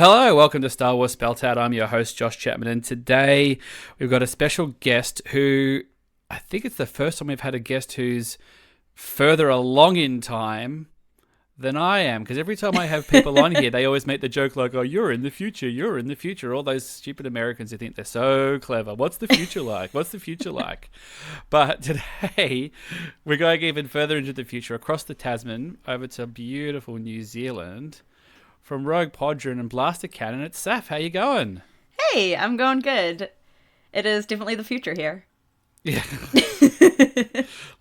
Hello, welcome to Star Wars Spelt Out. I'm your host, Josh Chapman, and today we've got a special guest who, I think it's the first time we've had a guest who's further along in time than I am, because every time I have people on here, they always make the joke like, oh, you're in the future, all those stupid Americans who think they're so clever. What's the future like? What's the future like? But today, we're going even further into the future, across the Tasman, over to beautiful New Zealand. From Rogue Podron and Blaster Canon, it's Saf. How you going? Hey, I'm going good. It is definitely the future here. Yeah.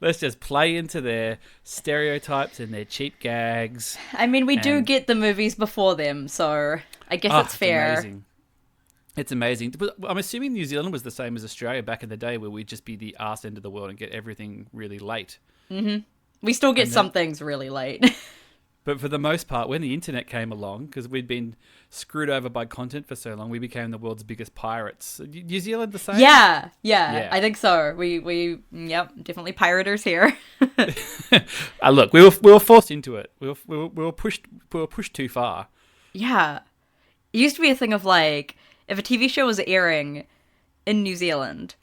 Let's just play into their stereotypes and their cheap gags. I mean, we do get the movies before them, so I guess it's fair. It's amazing. But I'm assuming New Zealand was the same as Australia back in the day, where we'd just be the arse end of the world and get everything really late. Mm-hmm. We still get some things really late. But for the most part, when the internet came along, because we'd been screwed over by content for so long, we became the world's biggest pirates. New Zealand the same? Yeah, I think so. We definitely piraters here. Look, we were forced into it. We were pushed too far. Yeah. It used to be a thing of like, if a TV show was airing in New Zealand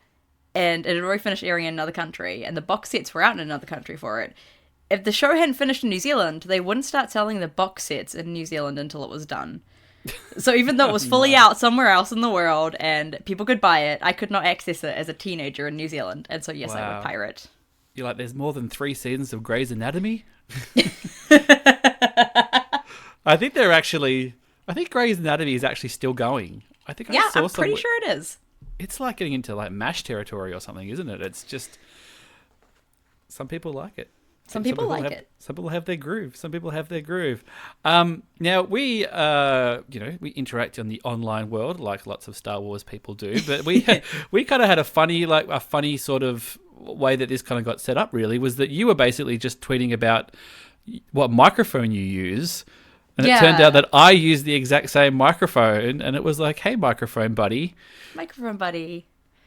and it had already finished airing in another country and the box sets were out in another country for it, if the show hadn't finished in New Zealand, they wouldn't start selling the box sets in New Zealand until it was done. So even though it was fully out somewhere else in the world and people could buy it, I could not access it as a teenager in New Zealand. And so, yes, I would pirate. You're like, there's more than 3 seasons of Grey's Anatomy? I think Grey's Anatomy is actually still going. I'm pretty sure it is. It's like getting into like MASH territory or something, isn't it? It's just, some people like it. Some people like it. Some people have their groove. Now we interact in the online world like lots of Star Wars people do, but we kind of had a funny sort of way that this kind of got set up. Really, was that you were basically just tweeting about what microphone you use, and it turned out that I use the exact same microphone, and it was like, hey, microphone buddy,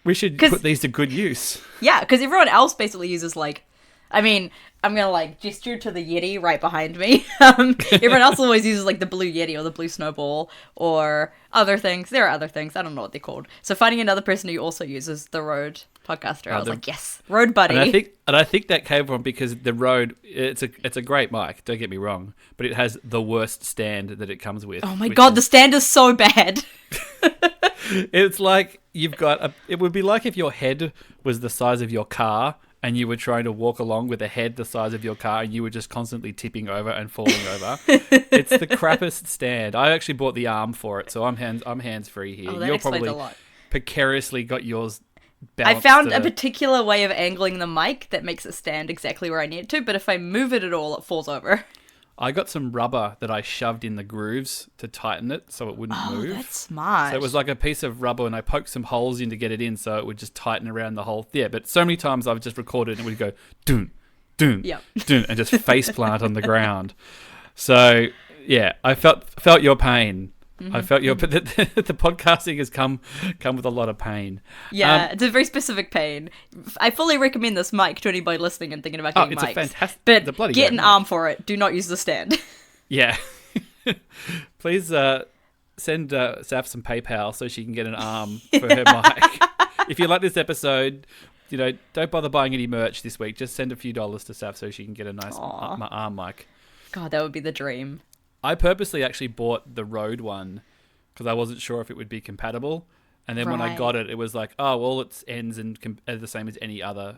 we should put these to good use. Yeah, because everyone else basically uses like. I mean, I'm going to like gesture to the Yeti right behind me. Everyone else always uses like the blue Yeti or the blue snowball or other things. There are other things. I don't know what they're called. So finding another person who also uses the Rode podcaster, I was like, yes, Rode buddy. And I think that came from because the Rode, it's a great mic, don't get me wrong, but it has the worst stand that it comes with. Oh my God, the stand is so bad. It's like it would be like if your head was the size of your car and you were trying to walk along with a head the size of your car and you were just constantly tipping over and falling over. It's the crappiest stand. I actually bought the arm for it, so I'm hands-free here. Oh, that explains a lot. Precariously got yours balanced. I found a particular way of angling the mic that makes it stand exactly where I need it to, but if I move it at all, it falls over. I got some rubber that I shoved in the grooves to tighten it so it wouldn't move. Oh, that's smart. So it was like a piece of rubber and I poked some holes in to get it in so it would just tighten around the whole... Yeah, but so many times I've just recorded and it would go doon, doon, doon, and just face plant on the ground. So, yeah, I felt your pain. Mm-hmm. I felt the podcasting has come with a lot of pain. Yeah, it's a very specific pain. I fully recommend this mic to anybody listening and thinking about getting mics. It's a fantastic... But get an arm for it. Do not use the stand. Yeah. Please send Saf some PayPal so she can get an arm for her mic. If you like this episode, don't bother buying any merch this week. Just send a few dollars to Saf so she can get a nice arm mic. God, that would be the dream. I purposely actually bought the Rode one because I wasn't sure if it would be compatible. And then when I got it, it was like, oh, well, its ends are the same as any other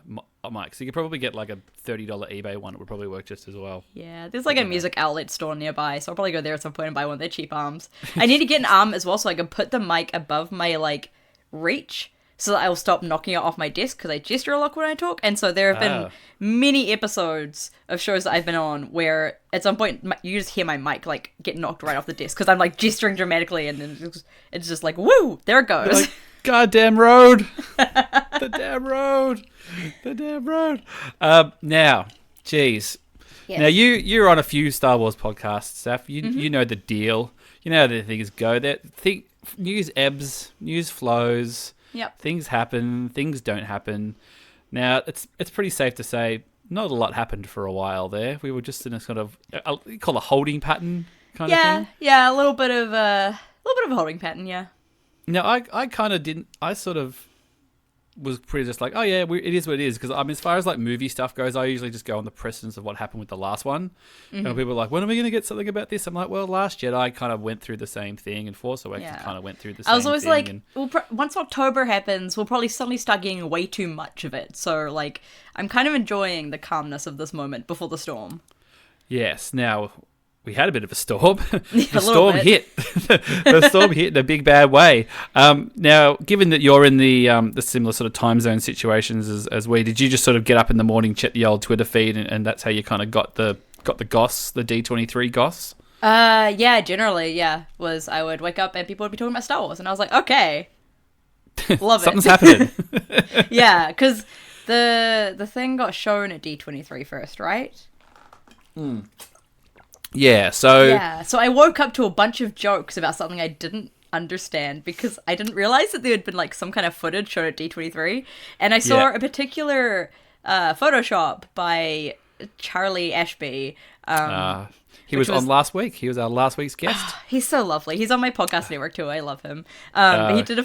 mic. So you could probably get like a $30 eBay one. It would probably work just as well. Yeah, there's like a music outlet store nearby. So I'll probably go there at some point and buy one of their cheap arms. I need to get an arm as well so I can put the mic above my like reach so that I will stop knocking it off my desk because I gesture a lot when I talk. And so there have been many episodes of shows that I've been on where at some point you just hear my mic like get knocked right off the desk because I'm like gesturing dramatically and then it's just like, woo, there it goes. Like, goddamn road. The damn road. Now, geez. Yes. Now, you're on a few Star Wars podcasts, Saf. You know the deal. You know how the things go. News ebbs, news flows. Yep. Things happen, things don't happen. Now, it's pretty safe to say not a lot happened for a while there. We were just in a sort of, call a holding pattern kind of thing. Yeah, a little bit of little bit of a holding pattern, yeah. Now, I kind of didn't. I sort of was pretty just like, oh yeah, it is what it is. Because as far as like movie stuff goes, I usually just go on the precedence of what happened with the last one. And people are like, when are we going to get something about this? I'm like, well, Last Jedi kind of went through the same thing, and Force Awakens kind of went through the same thing. I was always like, once October happens, we'll probably suddenly start getting way too much of it. So like, I'm kind of enjoying the calmness of this moment before the storm. Yes. Now, we had a bit of a storm. The storm hit. The storm hit in a big bad way. Now, given that you're in the similar sort of time zone situations as we, did you just sort of get up in the morning, check the old Twitter feed, and that's how you kind of got the goss, the D23 goss? Yeah, generally, yeah. I would wake up and people would be talking about Star Wars, and I was like, okay, love it. Something's happening. Yeah, because the thing got shown at D23 first, right? Yeah, so I woke up to a bunch of jokes about something I didn't understand because I didn't realize that there had been like some kind of footage shown at D23, and I saw a particular Photoshop by Charlie Ashby. He was on last week. He was our last week's guest. He's so lovely. He's on my podcast network too. I love him. But he did a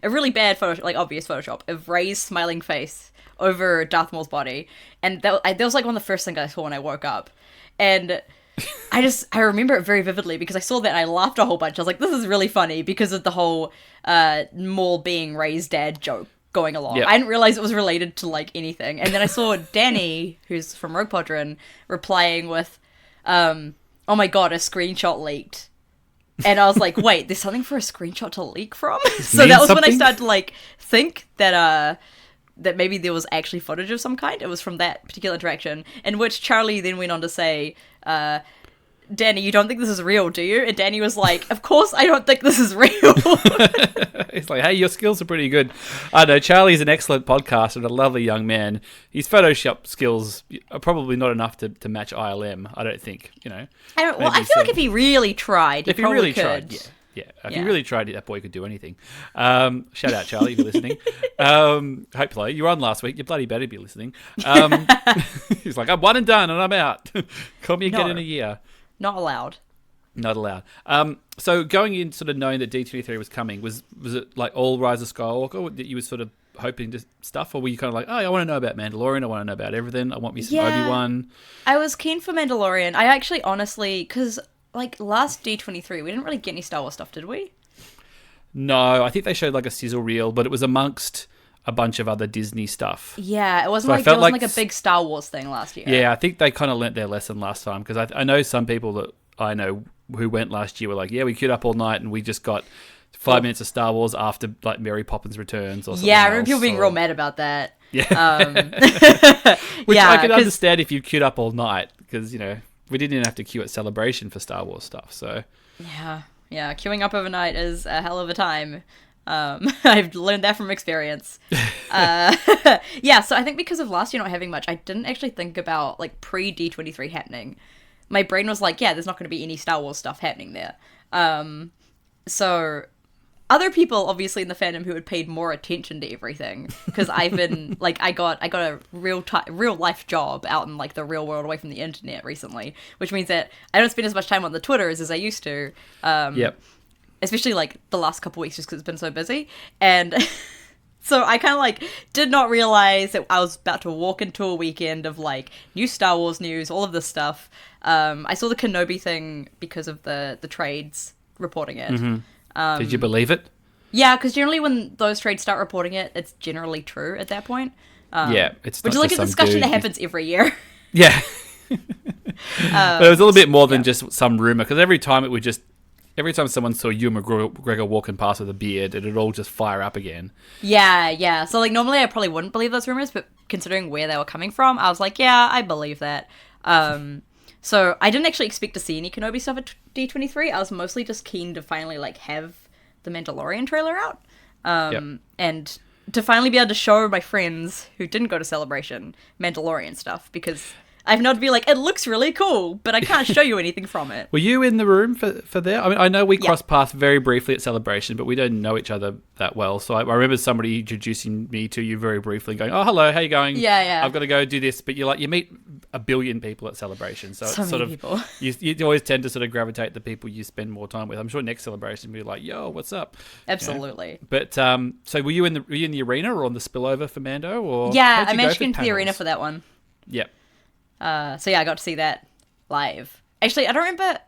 really bad Photoshop, like obvious Photoshop, of Rey's smiling face over Darth Maul's body, and that was like one of the first things I saw when I woke up, and I remember it very vividly because I saw that and I laughed a whole bunch. I was like, this is really funny because of the whole Maul being Rey's dad joke going along. Yep. I didn't realize it was related to like anything. And then I saw Danny, who's from Rogue Podron, replying with, oh my god, a screenshot leaked. And I was like, wait, there's something for a screenshot to leak from? So that was when I started to like think that maybe there was actually footage of some kind. It was from that particular interaction, in which Charlie then went on to say, Danny, you don't think this is real, do you? And Danny was like, of course I don't think this is real. He's like, hey, your skills are pretty good. I know, Charlie's an excellent podcaster and a lovely young man. His Photoshop skills are probably not enough to match ILM, I don't think, you know. I feel like if he really tried, he probably could. Yeah, if you really tried it, that boy could do anything. Shout out, Charlie, if you're listening. Hopefully. You were on last week. You bloody better be listening. He's like, I'm one and done and I'm out. Call me again in a year. Not allowed. Not allowed. So going in sort of knowing that D23 was coming, was it like all Rise of Skywalker that you were sort of hoping to stuff? Or were you kind of like, oh, I want to know about Mandalorian. I want to know about everything. I want me some Obi-Wan. I was keen for Mandalorian. I actually, honestly, because like last D23, we didn't really get any Star Wars stuff, did we? No, I think they showed like a sizzle reel, but it was amongst a bunch of other Disney stuff. Yeah, it wasn't like a big Star Wars thing last year. Yeah, I think they kind of learnt their lesson last time, because I know some people that I know who went last year were like, yeah, we queued up all night and we just got 5 minutes of Star Wars after like Mary Poppins Returns or something. Yeah, I remember people being real mad about that. Yeah. Which I can understand if you queued up all night, because, you know, we didn't even have to queue at Celebration for Star Wars stuff, so... Yeah, queuing up overnight is a hell of a time. I've learned that from experience. So I think because of last year not having much, I didn't actually think about, like, pre-D23 happening. My brain was like, yeah, there's not going to be any Star Wars stuff happening there. So... Other people, obviously, in the fandom who had paid more attention to everything, because I've been, like, I got a real life job out in, like, the real world away from the internet recently, which means that I don't spend as much time on the Twitters as I used to. Especially, like, the last couple weeks, just because it's been so busy. And so I kind of, like, did not realize that I was about to walk into a weekend of, like, new Star Wars news, all of this stuff. I saw the Kenobi thing because of the trades reporting it. Mm-hmm. Did you believe it? Yeah, because generally when those trades start reporting it, it's generally true at that point. It's which is like a discussion that happens every year. Yeah. But it was a little bit more than just some rumor, because every time someone saw Ewan McGregor walking past with a beard, it'd all just fire up again. Yeah. So like normally I probably wouldn't believe those rumors, but considering where they were coming from, I was like, yeah, I believe that. So I didn't actually expect to see any Kenobi stuff at D23. I was mostly just keen to finally like have the Mandalorian trailer out. And to finally be able to show my friends who didn't go to Celebration Mandalorian stuff, because I've not to be like, it looks really cool, but I can't show you anything from it. Were you in the room for there? I mean, I know we crossed paths very briefly at Celebration, but we don't know each other that well. So I remember somebody introducing me to you very briefly, going, oh, hello, how you going? Yeah. I've got to go do this. But you meet a billion people at Celebration. So So it's sort many of people. you always tend to sort of gravitate the people you spend more time with. I'm sure next Celebration will be like, yo, what's up? Absolutely. But so were you in the arena or on the spillover for Mando? Or Yeah, how'd I you managed to go get into for the arena panels? for that one. Yep. So yeah, I got to see that live. Actually, I don't remember.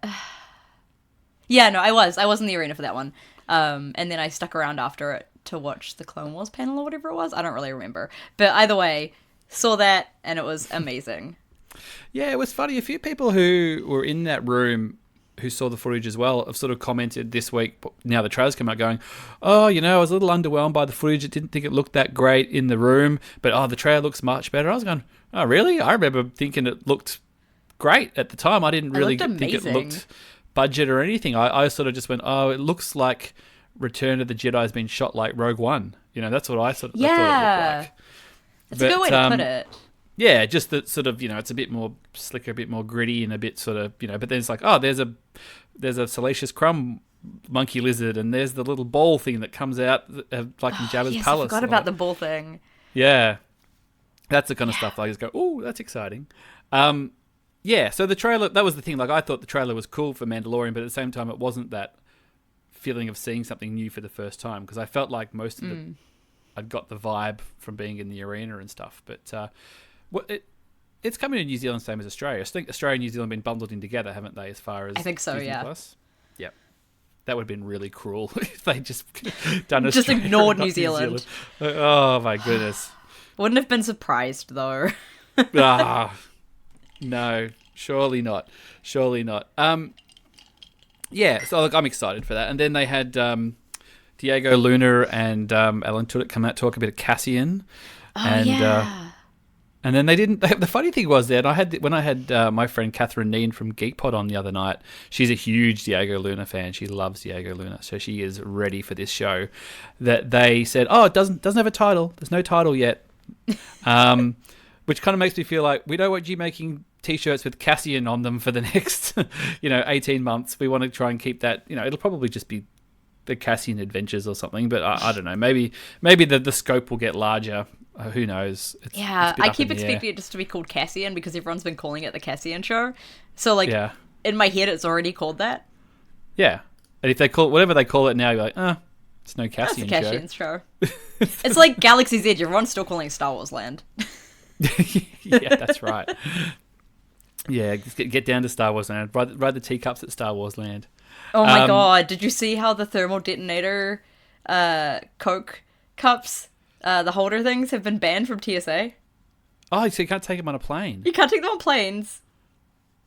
Yeah, no, I was in the arena for that one. And then I stuck around after it to watch the Clone Wars panel or whatever it was. I don't really remember. But either way, saw that and it was amazing. Yeah, it was funny. A few people who were in that room who saw the footage as well have sort of commented this week, now the trailers come out, going, oh, I was a little underwhelmed by the footage. I didn't think it looked that great in the room, but the trailer looks much better. I was going, oh, really? I remember thinking it looked great at the time. I didn't really think it looked budget or anything. I sort of just went, oh, it looks like Return of the Jedi has been shot like Rogue One. That's what I thought it looked like. That's a good way to put it. Yeah, just that sort of, it's a bit more slicker, a bit more gritty, and a bit sort of, but then it's like, oh, there's a Salacious Crumb monkey lizard, and there's the little ball thing that comes out like in Jabba's palace. I forgot about the ball thing. Yeah. That's the kind of stuff I just go, oh, that's exciting. Yeah, so the trailer, that was the thing. Like, I thought the trailer was cool for Mandalorian, but at the same time, it wasn't that feeling of seeing something new for the first time, because I felt like most of I'd got the vibe from being in the arena and stuff. But it's coming to New Zealand same as Australia. I think Australia and New Zealand have been bundled in together, haven't they, as far as I think so, Disney yeah. Plus? Yep. That would have been really cruel if they just done Just Australia, ignored not New Zealand. Oh, my goodness. Wouldn't have been surprised, though. No, surely not. Yeah, so look, I'm excited for that. And then they had Diego Luna and Alan Tudyk come out, talk a bit of Cassian. And then they didn't. The funny thing was that when I had my friend Catherine Neen from GeekPod on the other night, she's a huge Diego Luna fan. She loves Diego Luna, so she is ready for this show. That they said, oh, it doesn't have a title. There's no title yet, which kind of makes me feel like we don't want you making T-shirts with Cassian on them for the next 18 months. We want to try and keep that. It'll probably just be the Cassian Adventures or something. But I don't know. Maybe the scope will get larger. Who knows? It's I keep expecting it just to be called Cassian because everyone's been calling it the Cassian Show. So, in my head, it's already called that. Yeah. And if they call it whatever they call it now, you're like, it's no Cassian That's a Cassian show. It's like Galaxy's Edge. Everyone's still calling it Star Wars Land. Yeah, that's right. Yeah, get down to Star Wars Land. Ride the teacups at Star Wars Land. Oh my god, did you see how the thermal detonator Coke cups, the holder things, have been banned from TSA? Oh, so you can't take them on a plane? You can't take them on planes.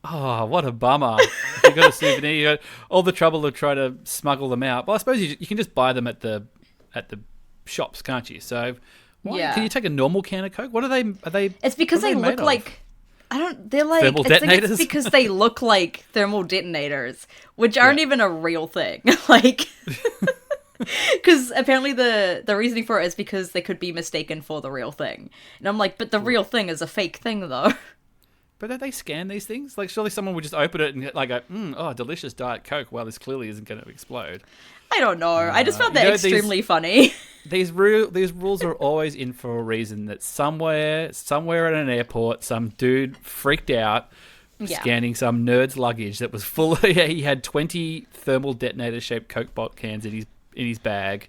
Oh, what a bummer. You got a souvenir, you got all the trouble of trying to smuggle them out. Well, I suppose you can just buy them at the shops, can't you? So, can you take a normal can of Coke? What are they? It's because they look like... they're like... Thermal I think detonators? it's because they look like thermal detonators, which aren't even a real thing. Like... Because apparently the reasoning for it is because they could be mistaken for the real thing. And I'm like, but the real thing is a fake thing, though. But don't they scan these things? Like, surely someone would just open it and like go, delicious Diet Coke. Well, this clearly isn't going to explode. I don't know. I just found that extremely funny. These rules are always in for a reason. That somewhere at an airport, some dude freaked out scanning some nerd's luggage that was full. He had 20 thermal detonator-shaped Coke bottle cans in his bag,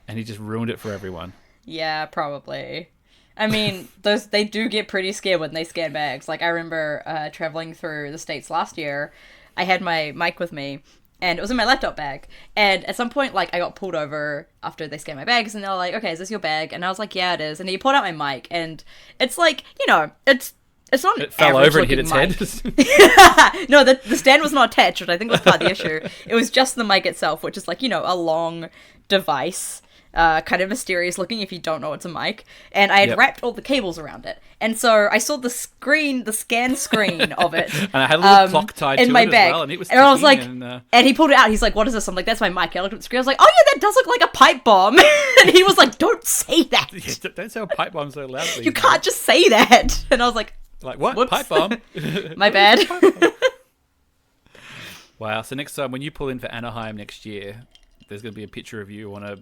and he just ruined it for everyone. Yeah, probably. I mean, they do get pretty scared when they scan bags. Like, I remember traveling through the States last year, I had my mic with me, and it was in my laptop bag. And at some point, like, I got pulled over after they scanned my bags, and they were like, okay, is this your bag? And I was like, yeah, it is. And he pulled out my mic, and it's like, it's not an It fell over and hit its mic. head. No, the stand was not attached, which I think was part of the issue. It was just the mic itself, which is like, a long device, kind of mysterious looking if you don't know it's a mic. And I had wrapped all the cables around it. And so I saw the scan screen of it. And I had a little clock tied in to my it bag. as well, and it was I was like, and he pulled it out. He's like, what is this? I'm like, that's my mic. And I looked at the screen. I was like, oh yeah, that does look like a pipe bomb. And he was like, don't say that. Yeah, don't say a pipe bomb so loudly. You can't just say that. And I was like, what? Whoops. Pipe bomb? My bad. Wow. So next time when you pull in for Anaheim next year, there's going to be a picture of you on a,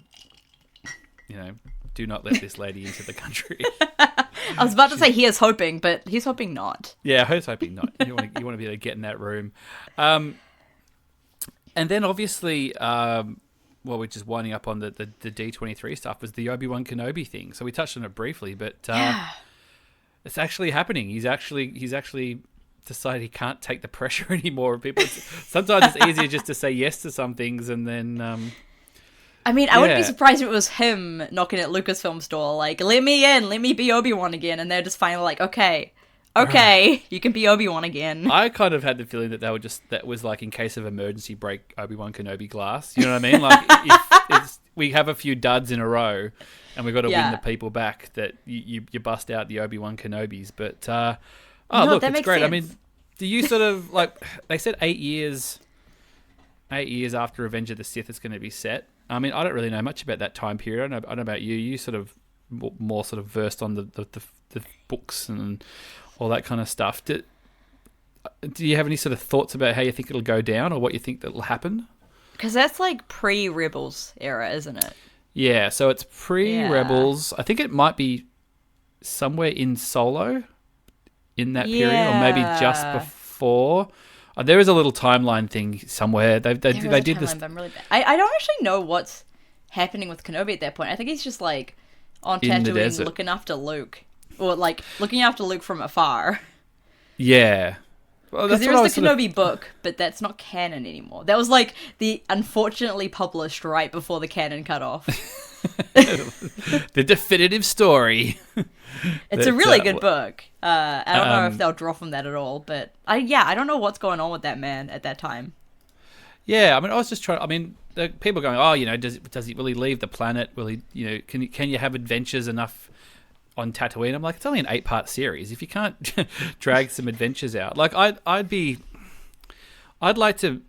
do not let this lady into the country. I was about to say here's hoping, but he's hoping not. Yeah, I was hoping not. You want to be able to get in that room. And then obviously, we're just winding up on the D23 stuff, was the Obi-Wan Kenobi thing. So we touched on it briefly, but it's actually happening. He's actually decided he can't take the pressure anymore of people. Sometimes it's easier just to say yes to some things and then... I mean, I wouldn't be surprised if it was him knocking at Lucasfilm's door, like, let me in, let me be Obi-Wan again, and they're just finally like, okay, you can be Obi-Wan again. I kind of had the feeling that that was like in case of emergency, break Obi-Wan Kenobi glass. You know what I mean? Like if we have a few duds in a row, and we've got to win the people back, that you bust out the Obi-Wan Kenobis. But look, it's great. Sense. I mean, do you sort of like they said 8 years after Revenge of the Sith is going to be set? I mean, I don't really know much about that time period. I don't know about you. You sort of more sort of versed on the books and all that kind of stuff. Do you have any sort of thoughts about how you think it'll go down or what you think that'll happen? Because that's like pre-Rebels era, isn't it? Yeah, so it's pre-Rebels. I think it might be somewhere in Solo in that period, or maybe just before. There is a little timeline thing somewhere. They did this. I'm really bad. I don't actually know what's happening with Kenobi at that point. I think he's just like on Tatooine looking after Luke. Or, like, looking after Luke from afar. Yeah. Well, because there is the Kenobi book, but that's not canon anymore. That was, like, the unfortunately published right before the canon cut off. The definitive story. It's a really good book. I don't know if they'll draw from that at all, but, I don't know what's going on with that man at that time. Yeah, I mean, I was just trying... I mean, the people going, will he leave the planet? Will he, can you have adventures enough... on Tatooine? I'm like, it's only an 8-part series. If you can't drag some adventures out, like I'd like to,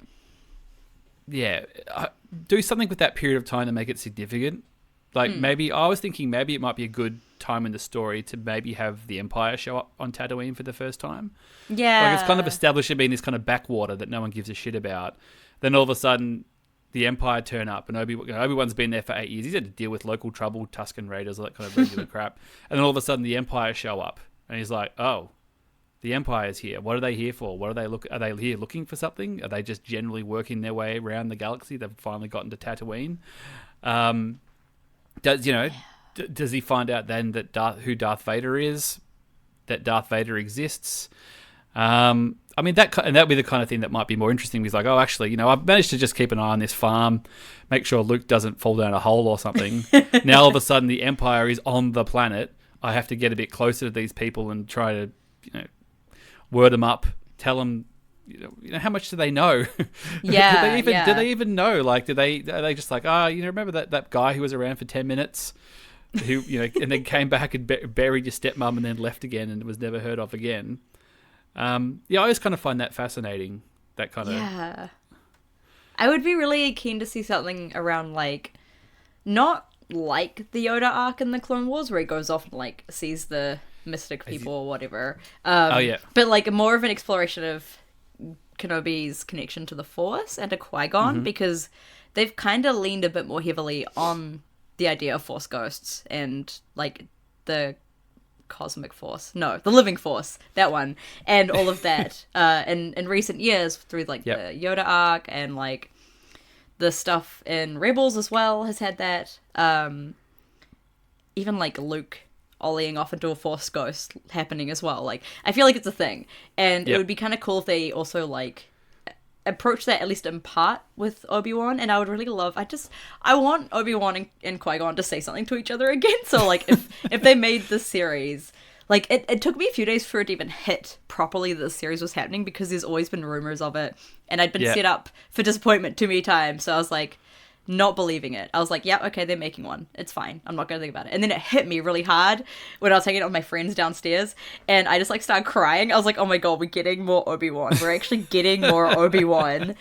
do something with that period of time to make it significant. Like maybe I was thinking maybe it might be a good time in the story to maybe have the Empire show up on Tatooine for the first time. Yeah, like it's kind of established it being this kind of backwater that no one gives a shit about. Then all of a sudden, the Empire turn up, and Obi-Wan's been there for 8 years. He's had to deal with local trouble, Tusken Raiders, all that kind of regular crap. And then all of a sudden, the Empire show up, and he's like, "Oh, the Empire's here. What are they here for? Are they here looking for something? Are they just generally working their way around the galaxy? They've finally gotten to Tatooine." Does he find out then that who Darth Vader is? That Darth Vader exists? I mean, that'd be the kind of thing that might be more interesting. He's like, oh, actually, I've managed to just keep an eye on this farm, make sure Luke doesn't fall down a hole or something. Now, all of a sudden, the Empire is on the planet. I have to get a bit closer to these people and try to, word them up, tell them, how much do they know? Yeah, do they even know? Like, are they just like, remember that guy who was around for 10 minutes? Who, and then came back and buried your stepmom and then left again and was never heard of again. I always kind of find that fascinating. That kind of... Yeah. I would be really keen to see something around, like, not like the Yoda arc in the Clone Wars where he goes off and, like, sees the mystic people or whatever. But, like, more of an exploration of Kenobi's connection to the Force and to Qui-Gon, because they've kind of leaned a bit more heavily on the idea of Force ghosts and, like, the... Cosmic Force. No, the Living Force. That one. And all of that. In recent years, through like the Yoda arc and like the stuff in Rebels as well has had that. Even like Luke ollieing off into a Force ghost happening as well. Like, I feel like it's a thing. And it would be kind of cool if they also like approach that at least in part with Obi-Wan, and I would really love... I want Obi-Wan and Qui-Gon to say something to each other again, so, like, if they made this series... Like, it took me a few days for it to even hit properly that the series was happening, because there's always been rumors of it, and I'd been set up for disappointment too many times, so I was, like, not believing it. I was like, yeah, okay, they're making one. It's fine. I'm not going to think about it. And then it hit me really hard when I was hanging out with my friends downstairs, and I just, like, started crying. I was like, oh my god, we're getting more Obi-Wan. We're actually getting more Obi-Wan.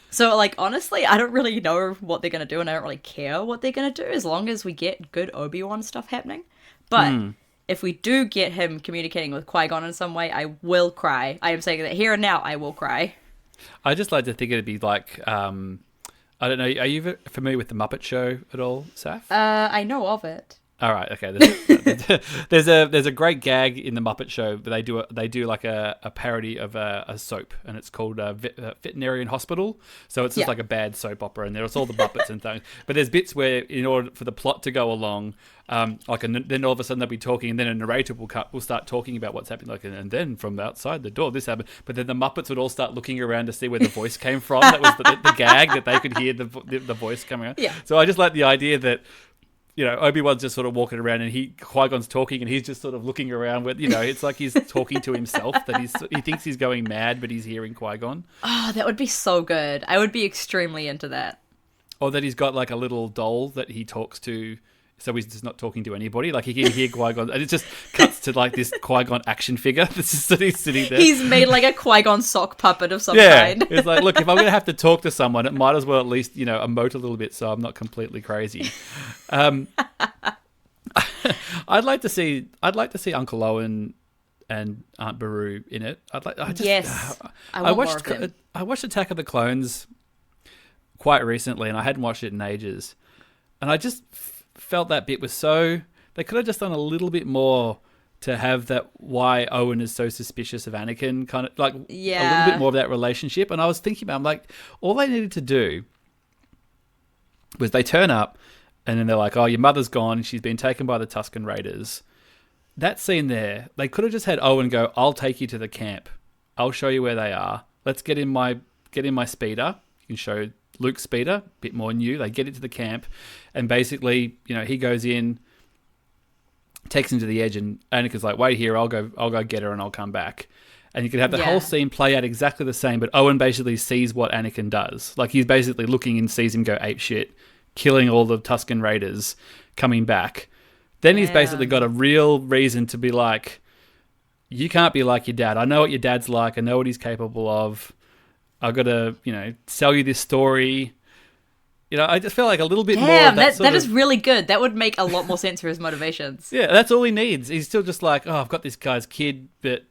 So, like, honestly, I don't really know what they're going to do, and I don't really care what they're going to do, as long as we get good Obi-Wan stuff happening. But if we do get him communicating with Qui-Gon in some way, I will cry. I am saying that here and now, I will cry. I just like to think it'd be like... I don't know. Are you familiar with the Muppet Show at all, Saf? I know of it. All right, okay. There's a great gag in the Muppet Show. They do like a parody of a soap, and it's called Veterinarian Hospital. So it's just like a bad soap opera, and there's all the Muppets and things. But there's bits where, in order for the plot to go along, then all of a sudden they'll be talking, and then a narrator will start talking about what's happening. Like, and then from outside the door, this happened. But then the Muppets would all start looking around to see where the voice came from. That was the gag, that they could hear the voice coming out. Yeah. So I just like the idea that, Obi-Wan's just sort of walking around, and Qui-Gon's talking, and he's just sort of looking around with, it's like he's talking to himself, that he thinks he's going mad, but he's hearing Qui-Gon. Oh, that would be so good. I would be extremely into that. Or that he's got like a little doll that he talks to, so he's just not talking to anybody. Like he can hear Qui-Gon, and it just cuts to like this Qui-Gon action figure that's just sitting there. He's made like a Qui-Gon sock puppet of some kind. It's like, look, if I'm going to have to talk to someone, it might as well at least, emote a little bit so I'm not completely crazy. I'd like to see Uncle Owen and Aunt Beru in it. I watched Attack of the Clones quite recently, and I hadn't watched it in ages, and I just felt that bit was so, they could have just done a little bit more to have that, why Owen is so suspicious of Anakin, kind of like a little bit more of that relationship. And I was thinking about, I'm like, all they needed to do was they turn up, and then they're like, oh, your mother's gone, she's been taken by the Tusken Raiders. That scene there, they could have just had Owen go, I'll take you to the camp, I'll show you where they are, let's get in my speeder. You can show Luke's speeder, a bit more new. They get it to the camp, and basically, he goes in, takes him to the edge, and Anakin's like, wait here, I'll go get her and I'll come back. And you could have the whole scene play out exactly the same, but Owen basically sees what Anakin does. Like, he's basically looking and sees him go apeshit, killing all the Tusken Raiders, coming back. Then he's basically got a real reason to be like, you can't be like your dad. I know what your dad's like. I know what he's capable of. I've got to, sell you this story. I just feel like a little bit more of that is really good. That would make a lot more sense for his motivations. Yeah, that's all he needs. He's still just like, oh, I've got this guy's kid, but,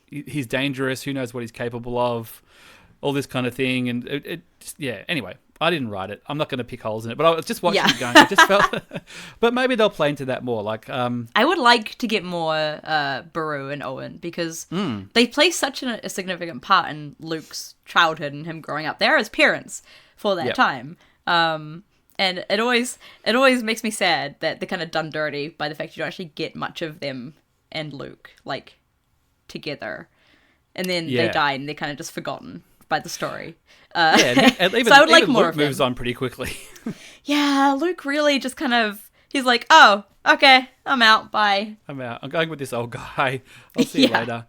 he's dangerous. Who knows what he's capable of? All this kind of thing. And anyway, I didn't write it. I'm not going to pick holes in it, but I was just watching it going, I just felt, but maybe they'll play into that more. Like, I would like to get more Beru and Owen, because they play such a significant part in Luke's childhood and him growing up. They're his parents for that time. And it always makes me sad that they're kind of done dirty by the fact you don't actually get much of them and Luke, like, together. And then they die and they're kind of just forgotten by the story. So I would like more Luke of him. moves on pretty quickly. Yeah, Luke really just kind of, he's like, oh, okay, I'm out, bye. I'm out. I'm going with this old guy. I'll see you later.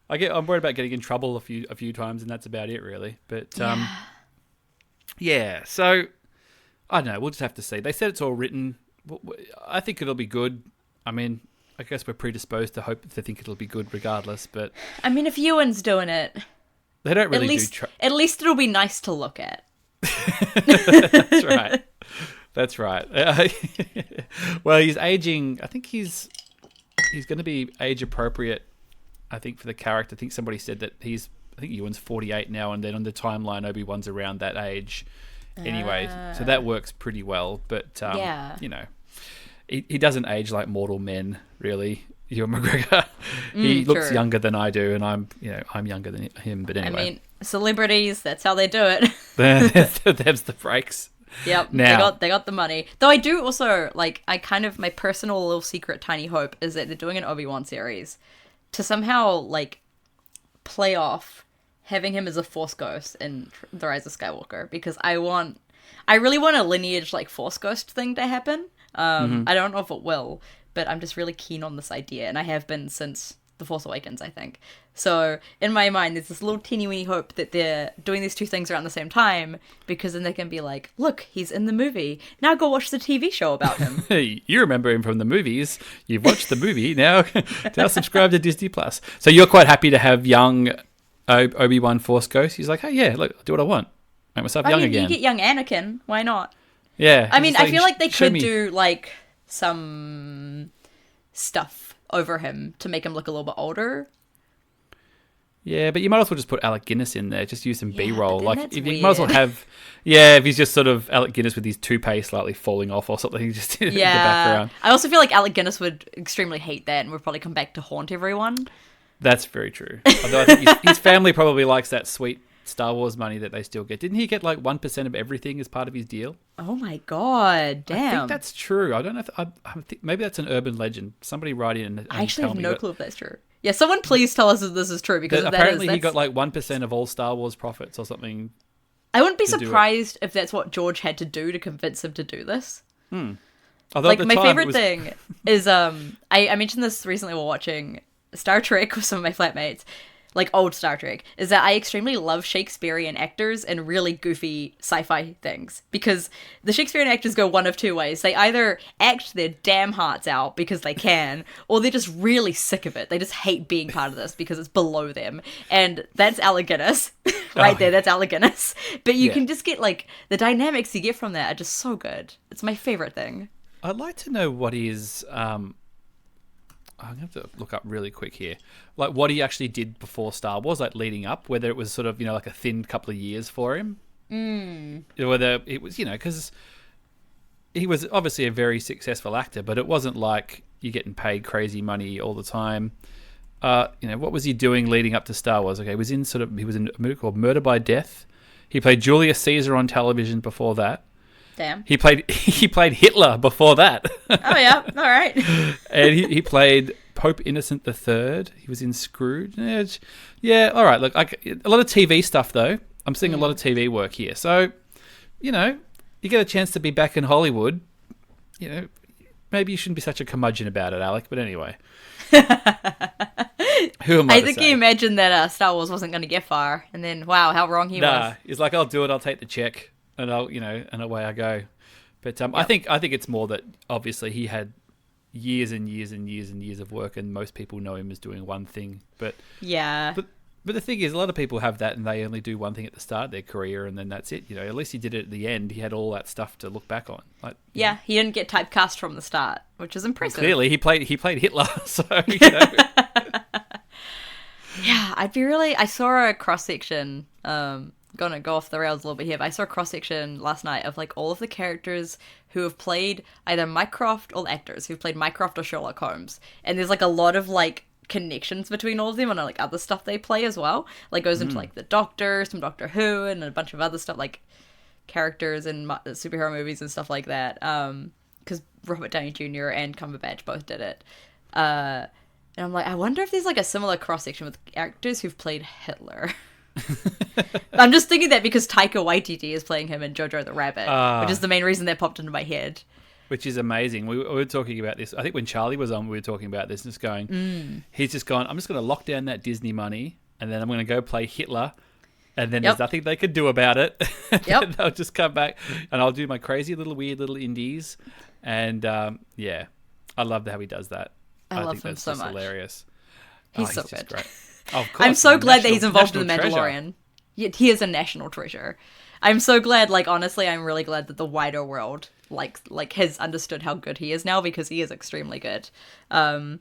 I'm worried about getting in trouble a few times, and that's about it, really. But so I don't know. We'll just have to see. They said it's all written. I think it'll be good. I mean, I guess we're predisposed to think it'll be good regardless. But I mean, if Ewan's doing it, they don't really at least it'll be nice to look at. That's right. That's right. Well, he's aging. I think he's going to be age appropriate. I think for the character. I think somebody said that I think Ewan's 48 now, and then on the timeline, Obi-Wan's around that age. Anyway, so that works pretty well. But he doesn't age like mortal men, really. Ewan McGregor. He looks younger than I do, and I'm younger than him. But anyway, I mean, celebrities, that's how they do it. There's the breaks. Yep. Now they got the money. Though I do also my personal little secret tiny hope is that they're doing an Obi-Wan series to somehow play off having him as a Force ghost in The Rise of Skywalker, because I really want a lineage Force ghost thing to happen. I don't know if it will, but I'm just really keen on this idea, and I have been since The Force Awakens, I think. So in my mind, there's this little teeny weeny hope that they're doing these two things around the same time, because then they can be like, look, he's in the movie. Now go watch the TV show about him. Hey, you remember him from the movies. You've watched the movie. Now subscribe to Disney+. So you're quite happy to have young Obi-Wan Force Ghost? He's like, hey, yeah, look, I'll do what I want. Make myself young again. You get young Anakin. Why not? Yeah. I mean, I feel like they could do some stuff over him to make him look a little bit older. Yeah, but you might as well just put Alec Guinness in there. Just use some B-roll. but then Like, that's if you might as well weird. have, yeah, if he's just sort of Alec Guinness with his toupee slightly falling off or something, just in the background. I also feel like Alec Guinness would extremely hate that and would probably come back to haunt everyone. That's very true. Although I think his family probably likes that sweet Star Wars money that they still get. Didn't he get like 1% of everything as part of his deal? Oh my god, damn. I think that's true. I don't know if I think maybe that's an urban legend. Somebody write in and I actually tell have me. no But clue if that's true. Yeah, someone please tell us if this is true, because if that apparently is, he got like 1% of all Star Wars profits or something. I wouldn't be to do it. surprised if that's what George had to do to convince him to do this. Although Like, at the my time, favorite it was- thing is, I mentioned this recently while watching Star Trek with some of my flatmates, like old Star Trek, is that I extremely love Shakespearean actors and really goofy sci-fi things, because the Shakespearean actors go one of two ways. They either act their damn hearts out because they can, or they're just really sick of it. They just hate being part of this because it's below them. And that's Alec Guinness. Right there, that's Alec Guinness. But you can just get, like, the dynamics you get from that are just so good. It's my favorite thing. I'd like to know what his. I'm going to have to look up really quick here. Like what he actually did before Star Wars, like leading up, whether it was sort of, like a thin couple of years for him. Whether it was, because he was obviously a very successful actor, but it wasn't like you're getting paid crazy money all the time. What was he doing leading up to Star Wars? Okay, he was in a movie called Murder by Death. He played Julius Caesar on television before that. Damn. He played Hitler before that. Oh, yeah. All right. And he played Pope Innocent III. He was in Scrooge. Yeah, all right. Look, a lot of TV stuff, though. I'm seeing a lot of TV work here. So, you get a chance to be back in Hollywood. Maybe you shouldn't be such a curmudgeon about it, Alec. But anyway. Who am I I to think say? he imagined that Star Wars wasn't going to get far. And then, wow, how wrong he was. He's like, I'll do it. I'll take the check. And and away I go. But I think it's more that obviously he had years and years and years and years of work, and most people know him as doing one thing. But Yeah. but the thing is, a lot of people have that, and they only do one thing at the start of their career, and then that's it. At least he did it at the end. He had all that stuff to look back on. Like, Yeah, he didn't get typecast from the start, which is impressive. clearly, he played Hitler. So Yeah, I saw a cross section. Gonna go off the rails a little bit here, but I saw a cross section last night of like all of the characters who have played either Mycroft, or actors who've played Mycroft or Sherlock Holmes, and there's like a lot of like connections between all of them and like other stuff they play as well. Like goes into like the Doctor, some Doctor Who, and a bunch of other stuff like characters in superhero movies and stuff like that. Because Robert Downey Jr. and Cumberbatch both did it. And I'm like, I wonder if there's like a similar cross section with actors who've played Hitler. I'm just thinking that because Taika Waititi is playing him in Jojo the Rabbit, which is the main reason that popped into my head. which is amazing. We were talking about this. I think when Charlie was on, we were talking about this, and just going, he's just gone, I'm just going to lock down that Disney money, and then I'm going to go play Hitler, and then there's nothing they could do about it. Yep. They'll just come back, and I'll do my crazy little weird little indies, and yeah, I love how he does that. I love think him that's so just much. hilarious. He's so just good. Great. Oh, of course, I'm so glad that he's involved in the national treasure. Mandalorian. He is a national treasure. I'm so glad, like, honestly, I'm really glad that the wider world, like has understood how good he is now, because he is extremely good. When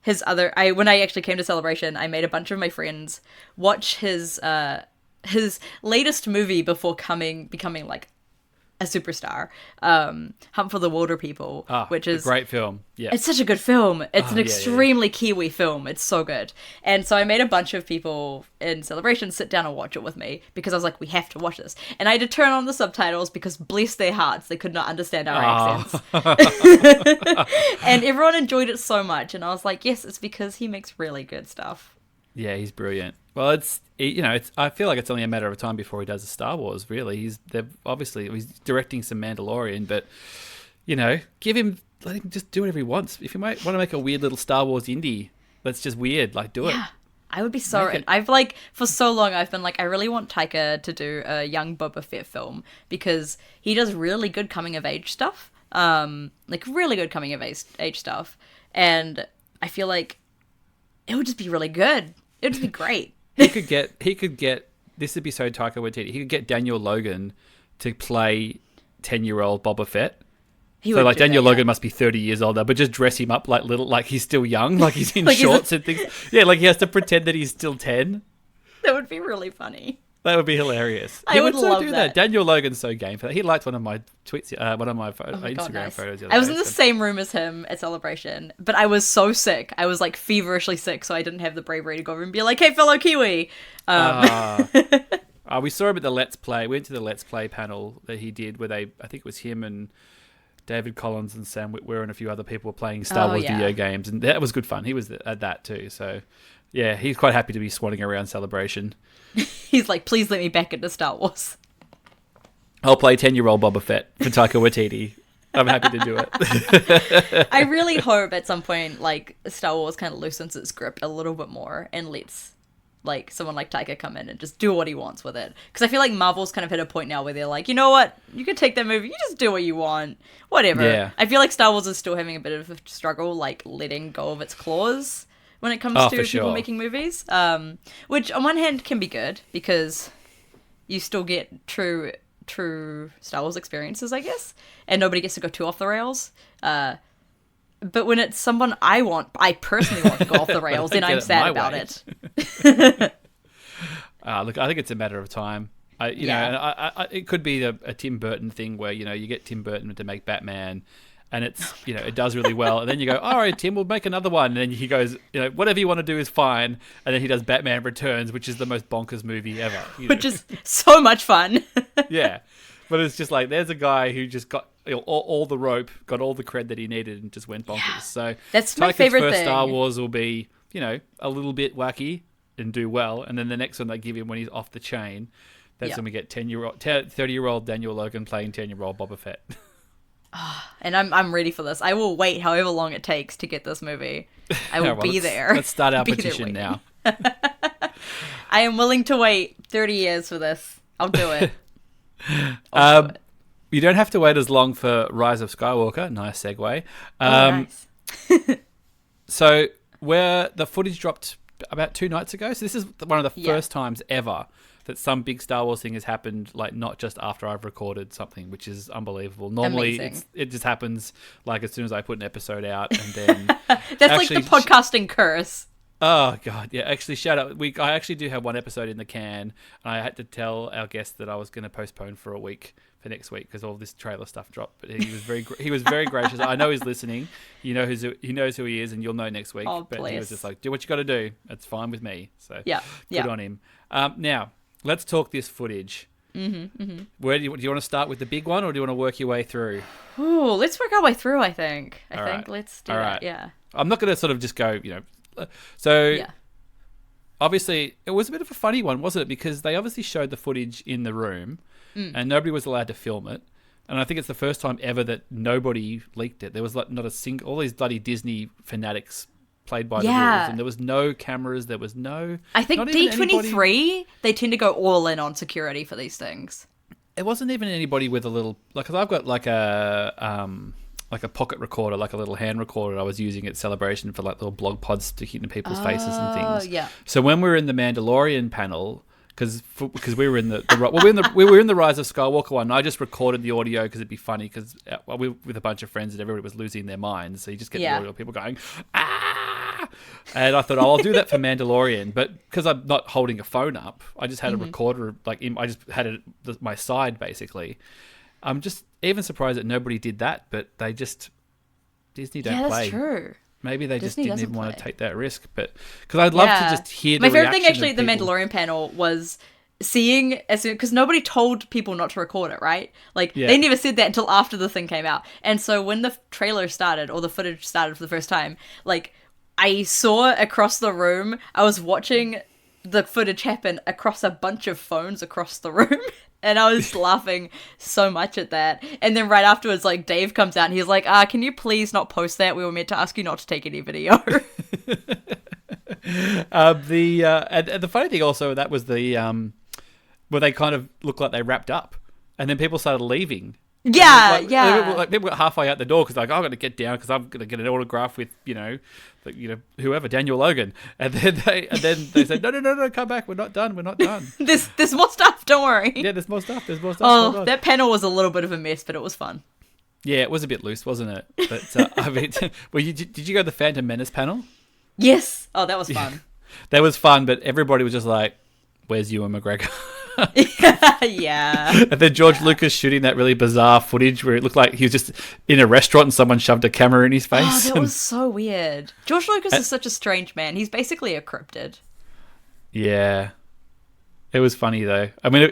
I actually came to Celebration, I made a bunch of my friends watch his latest movie before becoming like a superstar, Hunt for the Wilder People, which is a great film. Yeah, it's such a good film. It's an yeah. extremely Kiwi film. It's so good. And so I made a bunch of people in Celebration sit down and watch it with me, because I was like, we have to watch this. And I had to turn on the subtitles because, bless their hearts, they could not understand our accents. And everyone enjoyed it so much. And I was like, yes, it's because he makes really good stuff. Yeah, he's brilliant. Well, I feel like it's only a matter of time before he does a Star Wars. Really, he's directing some Mandalorian, but let him just do whatever he wants. If you might want to make a weird little Star Wars indie that's just weird, do it. Yeah, I would be so. I've for so long I've been like, I really want Taika to do a young Boba Fett film, because he does really good coming of age stuff, really good coming of age stuff, and I feel like it would just be really good. It would just be great. He could get. This would be so Taika Waititi. He could get Daniel Logan to play 10-year-old Boba Fett. So Daniel Logan must be 30 years older, but just dress him up like he's still young, like he's in shorts and things. Yeah, like he has to pretend that he's still 10. That would be really funny. That would be hilarious. I He would so love do that. Daniel Logan's so game for that. He liked one of my tweets, one of my Oh my God, Instagram nice. photos. The other I was day, in the so- same room as him at Celebration, but I was so sick. I was like feverishly sick, so I didn't have the bravery to go over and be like, "Hey, fellow Kiwi." We saw him at the Let's Play. We went to the Let's Play panel that he did where I think it was him and David Collins and Sam Witwer and a few other people were playing Star Wars video games. And that was good fun. He was at that too. So, yeah, he's quite happy to be swanning around Celebration. He's like, "Please let me back into Star Wars." I'll play 10-year-old Boba Fett for Taika Waititi. I'm happy to do it. I really hope at some point, like, Star Wars kind of loosens its grip a little bit more and lets, like, someone like Taika come in and just do what he wants with it. Because I feel like Marvel's kind of hit a point now where they're like, you know what? You can take that movie, you just do what you want. Whatever. Yeah. I feel like Star Wars is still having a bit of a struggle, like, letting go of its claws when it comes to for people sure. making movies. Which, on one hand, can be good, because you still get true Star Wars experiences, I guess, and nobody gets to go too off the rails. But when it's someone I personally want to go off the rails, then I'm sad about it. Look, I think it's a matter of time. It could be a Tim Burton thing where, you get Tim Burton to make Batman and it's, it does really well. And then you go, all right, Tim, we'll make another one. And then he goes, whatever you want to do is fine. And then he does Batman Returns, which is the most bonkers movie ever. Which is so much fun. Yeah. But it's just like, there's a guy who just got all the rope, got all the cred that he needed and just went bonkers. Yeah. So that's my Taika's favorite first thing. Star Wars will be, a little bit wacky and do well. And then the next one they give him when he's off the chain, that's when we get 30-year-old Daniel Logan playing 10-year-old Boba Fett. And I'm ready for this. I will wait however long it takes to get this movie. I will be there. Let's start our Be there petition waiting. now. I am willing to wait 30 years for this. I'll do it. You don't have to wait as long for Rise of Skywalker. Nice segue. Nice. So where the footage dropped about 2 nights ago. So this is one of the first times ever that some big Star Wars thing has happened, like not just after I've recorded something, which is unbelievable. Normally it just happens like as soon as I put an episode out, and then That's like the podcasting curse. Oh God, yeah. Actually, shout out. I actually do have one episode in the can. And I had to tell our guest that I was going to postpone for a week for next week because all this trailer stuff dropped. But he was very gracious. I know he's listening. He knows who he is, and you'll know next week. Oh, but please. he was just like, "Do what you got to do. It's fine with me." So good on him. Now let's talk this footage. Where do you want to start with the big one, or do you want to work your way through? Ooh, let's work our way through. I think. Let's do All that. right. Yeah. I'm not going to sort of just go, Obviously, it was a bit of a funny one, wasn't it? Because they obviously showed the footage in the room and nobody was allowed to film it. And I think it's the first time ever that nobody leaked it. There was like not a single, all these bloody Disney fanatics played by the rules, and there was no cameras, there was no... I think D23, they tend to go all in on security for these things. It wasn't even anybody with a little... Because I've got like a pocket recorder, like a little hand recorder I was using at Celebration for like little blog pods sticking to people's faces and things. Yeah. So when we were in the Mandalorian panel, because we were in we were in the Rise of Skywalker one, I just recorded the audio because it'd be funny because we were with a bunch of friends and everybody was losing their minds. So you just get the audio of people going, ah! And I thought, I'll do that for Mandalorian. But because I'm not holding a phone up, I just had a recorder, I just had it at my side basically. I'm just even surprised that nobody did that, but Disney don't play. Yeah, that's true. Maybe they Disney just didn't even doesn't want to play. take that risk, but because I'd love to just hear the My favorite thing reaction actually of at the people. Mandalorian panel was seeing, because nobody told people not to record it, right? Like, they never said that until after the thing came out. And so when the trailer started, or the footage started for the first time, like, I saw across the room, I was watching the footage happen across a bunch of phones across the room. And I was laughing so much at that. And then right afterwards, like, Dave comes out and he's like, can you please not post that? We were meant to ask you not to take any video. And the funny thing also, that was the where they kind of looked like they wrapped up. And then people started leaving. Yeah, Like people got halfway out the door because like, I've got to get down because I'm going to get an autograph with whoever, Daniel Logan, and then they said no, come back, we're not done. There's more stuff. Don't worry. Yeah, there's more stuff. Oh, that panel was a little bit of a mess, but it was fun. Yeah, it was a bit loose, wasn't it? But I mean, did you go to the Phantom Menace panel? Yes. Oh, that was fun. That was fun, but everybody was just like, where's Ewan McGregor? Yeah. And then George Lucas shooting that really bizarre footage where it looked like he was just in a restaurant and someone shoved a camera in his face. Oh, that was so weird. George Lucas is such a strange man. He's basically a cryptid. Yeah. It was funny, though. I mean,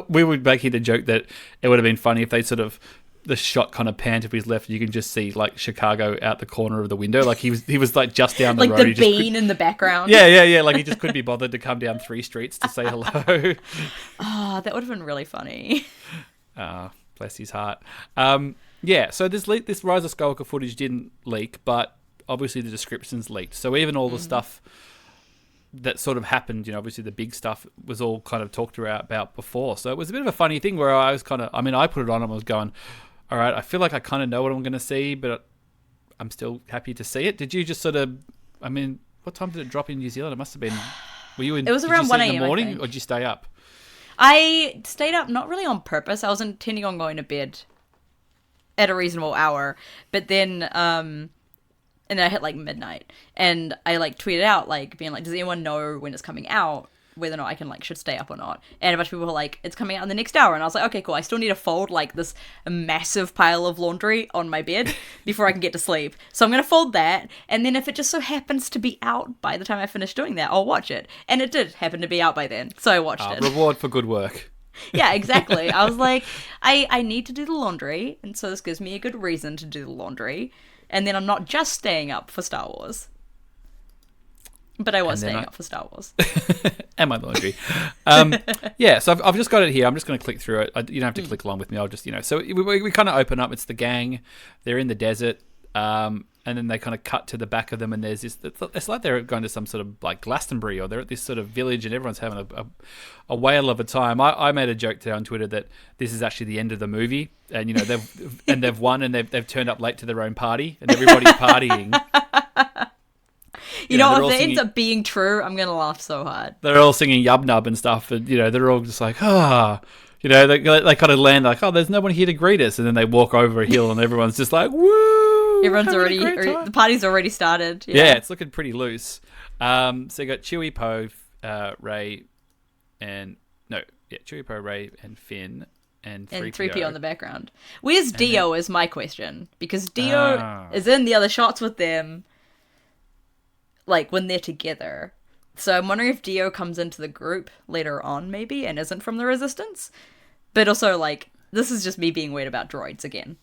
we would make the joke that it would have been funny if they sort of, the shot kind of panned to his left and you can just see, like, Chicago out the corner of the window. Like, he was like, just down the road. Like the bean in the background. Yeah. Like, he just couldn't be bothered to come down 3 streets to say hello. Oh, that would have been really funny. Bless his heart. Yeah, so this Rise of Skywalker footage didn't leak, but obviously the descriptions leaked. So even all the stuff that sort of happened, obviously the big stuff was all kind of talked about before. So it was a bit of a funny thing where I was I put it on and I was going, all right, I feel like I kind of know what I'm going to see, but I'm still happy to see it. Did you just sort of, what time did it drop in New Zealand? It must have been, it was around 1 a.m. in the morning, or did you stay up? I stayed up not really on purpose. I was intending on going to bed at a reasonable hour, but then and then I hit like midnight, and I like tweeted out like being like, does anyone know when it's coming out, whether or not I can should stay up or not? And a bunch of people were like, it's coming out in the next hour, and I was like, okay, cool. I still need to fold like this massive pile of laundry on my bed before I can get to sleep, so I'm gonna fold that, and then if it just so happens to be out by the time I finish doing that, I'll watch it. And it did happen to be out by then, so I watched it. Reward for good work. Yeah, exactly. I was like, I need to do the laundry, and so this gives me a good reason to do the laundry, and then I'm not just staying up for Star Wars. But I was staying up for Star Wars. And my laundry. Yeah, so I've just got it here. I'm just going to click through it. You don't have to click along with me. I'll just, So we kind of open up. It's the gang. They're in the desert. And then they kind of cut to the back of them. And there's this, it's like they're going to some sort of like Glastonbury, or they're at this sort of village and everyone's having a whale of a time. I made a joke today on Twitter that this is actually the end of the movie. And, they've won and they've turned up late to their own party and everybody's partying. You know, if that ends up being true, I'm going to laugh so hard. They're all singing Yub Nub and stuff, and, they're all just like, they kind of land like, there's no one here to greet us, and then they walk over a hill, and everyone's just like, woo! Everyone's the party's already started. Yeah, it's looking pretty loose. So you got Chewie, Poe, Rey, and Finn, and 3PO. And 3PO in the background. Where's Dio is my question, because Dio is in the other shots with them, like when they're together. So I'm wondering if Dio comes into the group later on maybe and isn't from the Resistance. But also like this is just me being weird about droids again.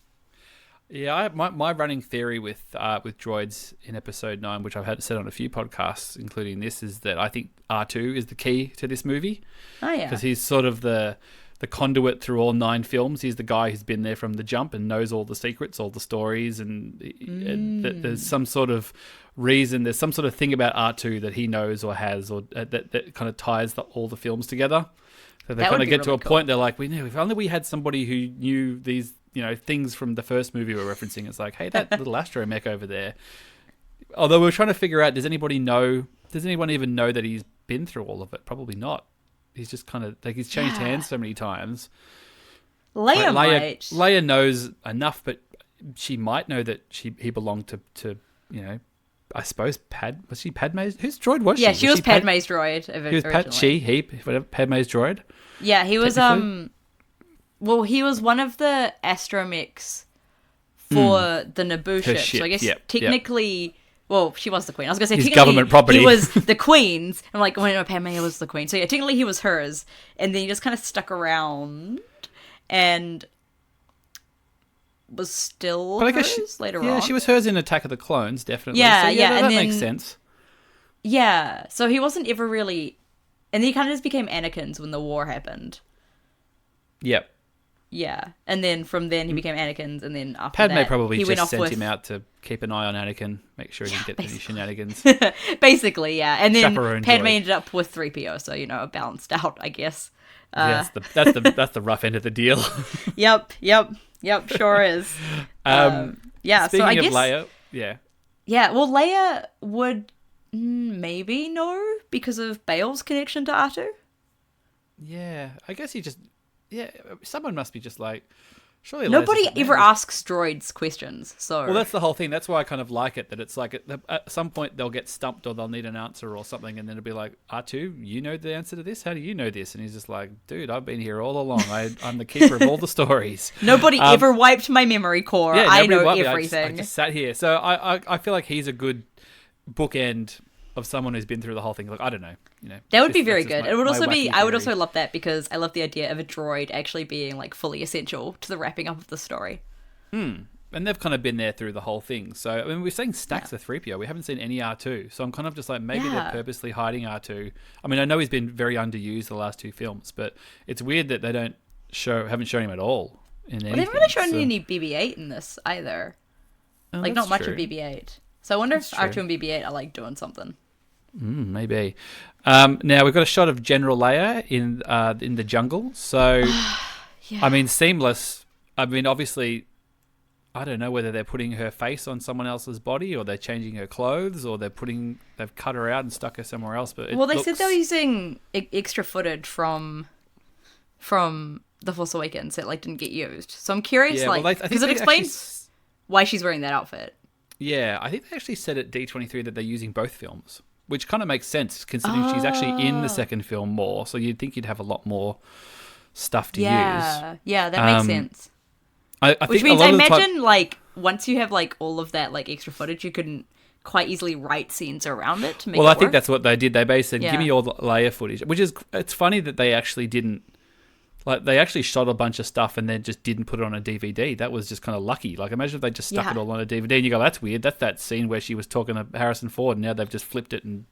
Yeah, my running theory with droids in episode 9, which I've had said on a few podcasts, including this, is that I think R2 is the key to this movie. Oh yeah. Because he's sort of the conduit through all 9 films. He's the guy who's been there from the jump and knows all the secrets, all the stories, and there's some sort of reason, there's some sort of thing about R2 that he knows or has, or that kind of ties all the films together. So they kind of get to a point, they're like, if only we had somebody who knew these, things from the first movie we're referencing. It's like, hey, that little astromech over there. Although we're trying to figure out, does anyone even know that he's been through all of it? Probably not. He's just kind of like, he's changed hands so many times. Leia knows enough, but she might know that he belonged to I suppose was she Padme's? Whose droid was she? Yeah, she was Padme's droid. Whatever, Padme's droid. Yeah, he was well, he was one of the astromechs for the Naboo ship. So I guess technically. Well, she was the queen. I was going to say, his technically, government property. He was the queen's. I'm like, no, Padme was the queen. So yeah, technically he was hers. And then he just kind of stuck around and was still hers later on. Yeah, she was hers in Attack of the Clones, definitely. Yeah, so, that then, makes sense. Yeah, so he wasn't ever really... And then he kind of just became Anakin's when the war happened. Yep. Yeah, and then from then he became Anakin's, and then after Padme that, probably he just sent him out to keep an eye on Anakin, make sure he didn't get any shenanigans. Basically, yeah. And then Chaperone Padme droid. ended up with 3PO, so balanced out, I guess. Yes, that's the rough end of the deal. Yep, sure is. Yeah, speaking so I of guess Leia, yeah. Yeah, well, Leia would maybe know because of Bale's connection to R2. Yeah, I guess someone must be just like, Surely Nobody Leia's ever asks droids questions, so... Well, that's the whole thing. That's why I kind of like it, that it's like at some point they'll get stumped or they'll need an answer or something, and then it'll be like, R2, you know the answer to this? How do you know this? And he's just like, dude, I've been here all along. I'm the keeper of all the stories. Nobody ever wiped my memory core. Yeah, I know nobody everything. I just sat here. So I feel like he's a good bookend of someone who's been through the whole thing. Like, I don't know. That would be very good. It would also be... I would also love that because I love the idea of a droid actually being like fully essential to the wrapping up of the story. And they've kind of been there through the whole thing. So, I mean, we're seeing stacks of 3PO. We haven't seen any R2. So I'm kind of just like, maybe they're purposely hiding R2. I mean, I know he's been very underused the last 2 films, but it's weird that they haven't shown him at all in anything. Well, they haven't really shown any BB-8 in this either. Like, not much of BB-8. So I wonder if R2 and BB-8 are like doing something. Maybe. Now we've got a shot of General Leia in the jungle. So, I mean, seamless. I mean, obviously, I don't know whether they're putting her face on someone else's body, or they're changing her clothes, or they've cut her out and stuck her somewhere else. But they said they were using extra footage from The Force Awakens that like didn't get used. So I'm curious, because it explains why she's wearing that outfit. Yeah, I think they actually said at D23 that they're using both films, which kind of makes sense considering she's actually in the second film more. So you'd think you'd have a lot more stuff to use. Yeah, that makes sense. Which means I imagine like once you have like all of that like extra footage, you couldn't quite easily write scenes around it to make it work. I think that's what they did. They basically said, give me all the Leia footage, it's funny that they actually didn't. Like, they actually shot a bunch of stuff and then just didn't put it on a DVD. That was just kind of lucky. Like, imagine if they just stuck it all on a DVD and you go, that's weird. That's that scene where she was talking to Harrison Ford and now they've just flipped it and...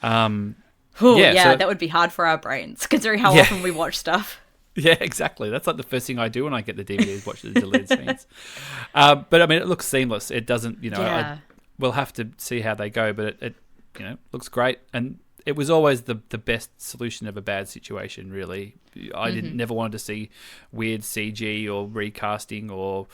so that would be hard for our brains, considering how often we watch stuff. Yeah, exactly. That's like the first thing I do when I get the DVDs, watch the deleted scenes. But, I mean, it looks seamless. It doesn't, we'll have to see how they go, but it looks great. And... it was always the best solution of a bad situation, really. I never wanted to see weird CG or recasting or,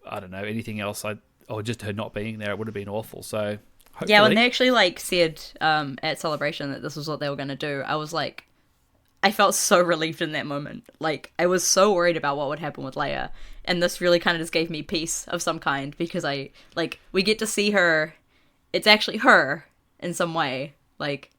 I don't know, anything else. Or just her not being there. It would have been awful. So, hopefully... Yeah, when they actually said at Celebration that this was what they were going to do, I was like, I felt so relieved in that moment. Like, I was so worried about what would happen with Leia. And this really kind of just gave me peace of some kind because we get to see her. It's actually her in some way. Like...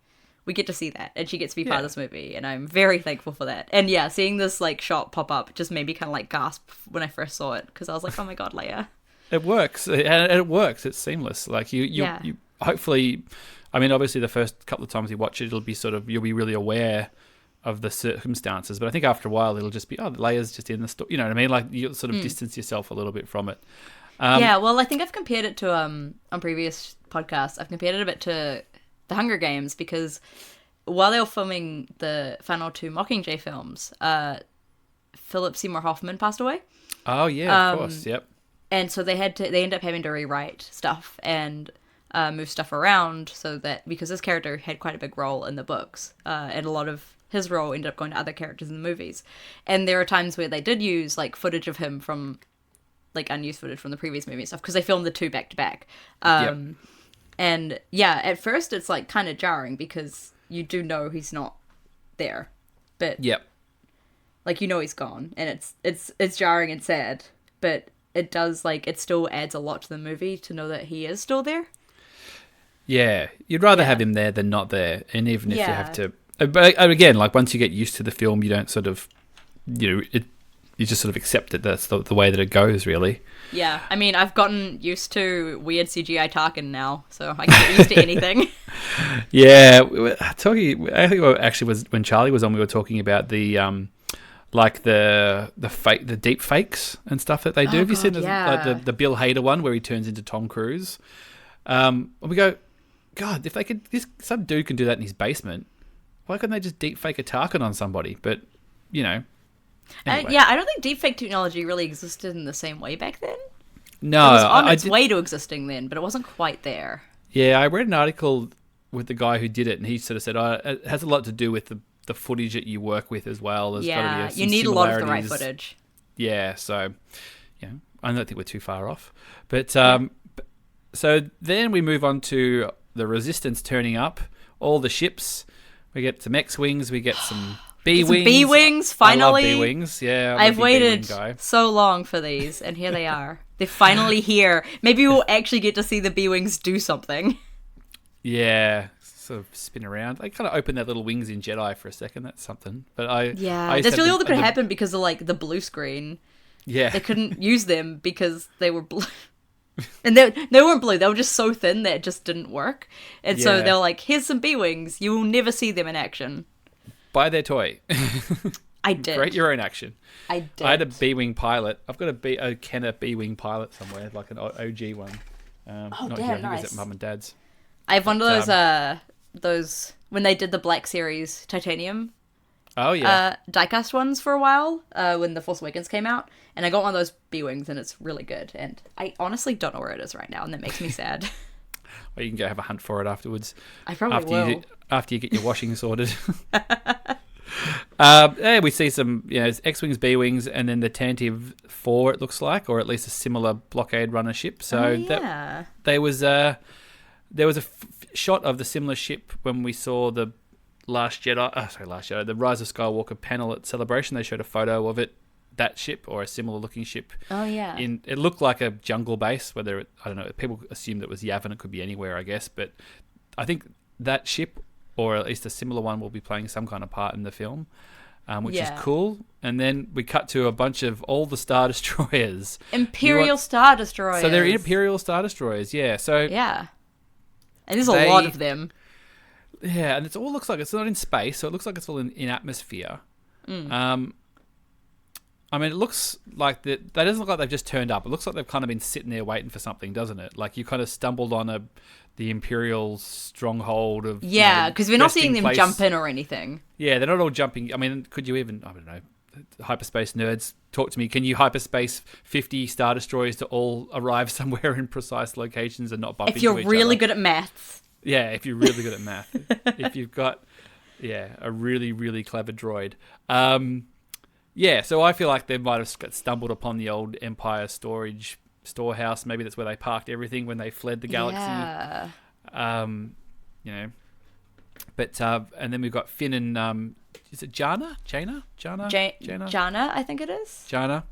we get to see that, and she gets to be part of this movie, and I'm very thankful for that. And yeah, seeing this shot pop up just made me kind of gasp when I first saw it, because I was like, oh my god, Leia. It works, and it works. It's seamless. Like you hopefully, I mean, obviously the first couple of times you watch it, it'll be you'll be really aware of the circumstances, but I think after a while it'll just be, oh, Leia's just in the story. You know what I mean? Like you'll sort of distance yourself a little bit from it. Well, I think I've compared it to on previous podcasts. I've compared it a bit to The Hunger Games, because while they were filming the final 2 Mockingjay films, Philip Seymour Hoffman passed away. Oh yeah, of course, yep. And so they ended up having to rewrite stuff and move stuff around because this character had quite a big role in the books, and a lot of his role ended up going to other characters in the movies. And there are times where they did use footage of him from unused footage from the previous movie and stuff, because they filmed the 2 back to back. And yeah, at first it's kind of jarring because you do know he's not there, but he's gone, and it's jarring and sad, but it does it still adds a lot to the movie to know that he is still there. Yeah, you'd rather have him there than not there, and even if you have to, but again, once you get used to the film, you don't sort of, you just sort of accept it. That's the way that it goes, really. Yeah, I mean, I've gotten used to weird CGI Tarkin now, so I can get used to anything. Yeah, I think it actually was when Charlie was on, we were talking about the the deep fakes and stuff that they do. Have you seen the Bill Hader one where he turns into Tom Cruise? And we go, God, if they could, some dude can do that in his basement. Why couldn't they just deep fake a Tarkin on somebody? But Anyway. I don't think deepfake technology really existed in the same way back then. No, it was on its way to existing then, but it wasn't quite there. Yeah, I read an article with the guy who did it, and he sort of said, it has a lot to do with the footage that you work with as well. There's got to be you need a lot of the right footage. Yeah, so I don't think we're too far off. But so then we move on to the Resistance turning up, all the ships. We get some X-Wings, we get some B-wings. B-wings, I love finally. B-wings. Yeah, I'm a I've big waited B-wing guy. so long for these, and here they are. They're finally here. Maybe we'll actually get to see the B-wings do something. Yeah, sort of spin around. They kind of open their little wings in Jedi for a second. That's something. But I used that's to really have all that could happen because of like the blue screen. Yeah, They couldn't use them because they were blue. And they weren't blue. They were just so thin that it just didn't work. And so Yeah. they're like, here's some B-wings. You will never see them in action. buy their toy. I did. Create your own action. I did. I had a B-wing pilot. I've got a Kenner B-wing pilot somewhere, like an OG one. Not damn, here. I think nice. it's at Mum and Dad's. I have one of those when they did the Black Series titanium Oh yeah. diecast ones for a while when The Force Awakens came out, and I got one of those B-wings, and it's really good. And I honestly don't know where it is right now, and that makes me sad. Or you can go have a hunt for it afterwards. I probably will. After you get your washing sorted. Yeah, we see some, X-wings, B-wings, and then the Tantive 4. It looks like, or at least a similar blockade runner ship. So yeah. there was a shot of the similar ship when we saw the the Rise of Skywalker panel at Celebration. They showed a photo of it, that ship or a similar looking ship. Oh yeah. It looked like a jungle base. I don't know. People assumed it was Yavin. It could be anywhere, I guess. But I think that ship, or at least a similar one, will be playing some kind of part in the film, which is cool. And then we cut to a bunch of all the Star Destroyers. Imperial Star Destroyers. So they're Imperial Star Destroyers, yeah. So yeah. And there's a lot of them. Yeah, and it all looks like it's not in space, so it looks like it's all in atmosphere. I mean, it looks like that doesn't look like they've just turned up. It looks like they've kind of been sitting there waiting for something, doesn't it? Like you kind of stumbled on the Imperial stronghold of because we're not seeing them place. jump in or anything. Yeah, they're not all jumping. I mean, could you even, I don't know, hyperspace nerds, talk to me. Can you hyperspace 50 Star Destroyers to all arrive somewhere in precise locations and not bump into each other? If you're really good at maths. Yeah, if you're really good at math. If you've got, a really, really clever droid. So I feel like they might have stumbled upon the old Empire storehouse. Maybe that's where they parked everything when they fled the galaxy. Yeah. But, and then we've got Finn and, is it Jana? Jana, I think it is. Jana.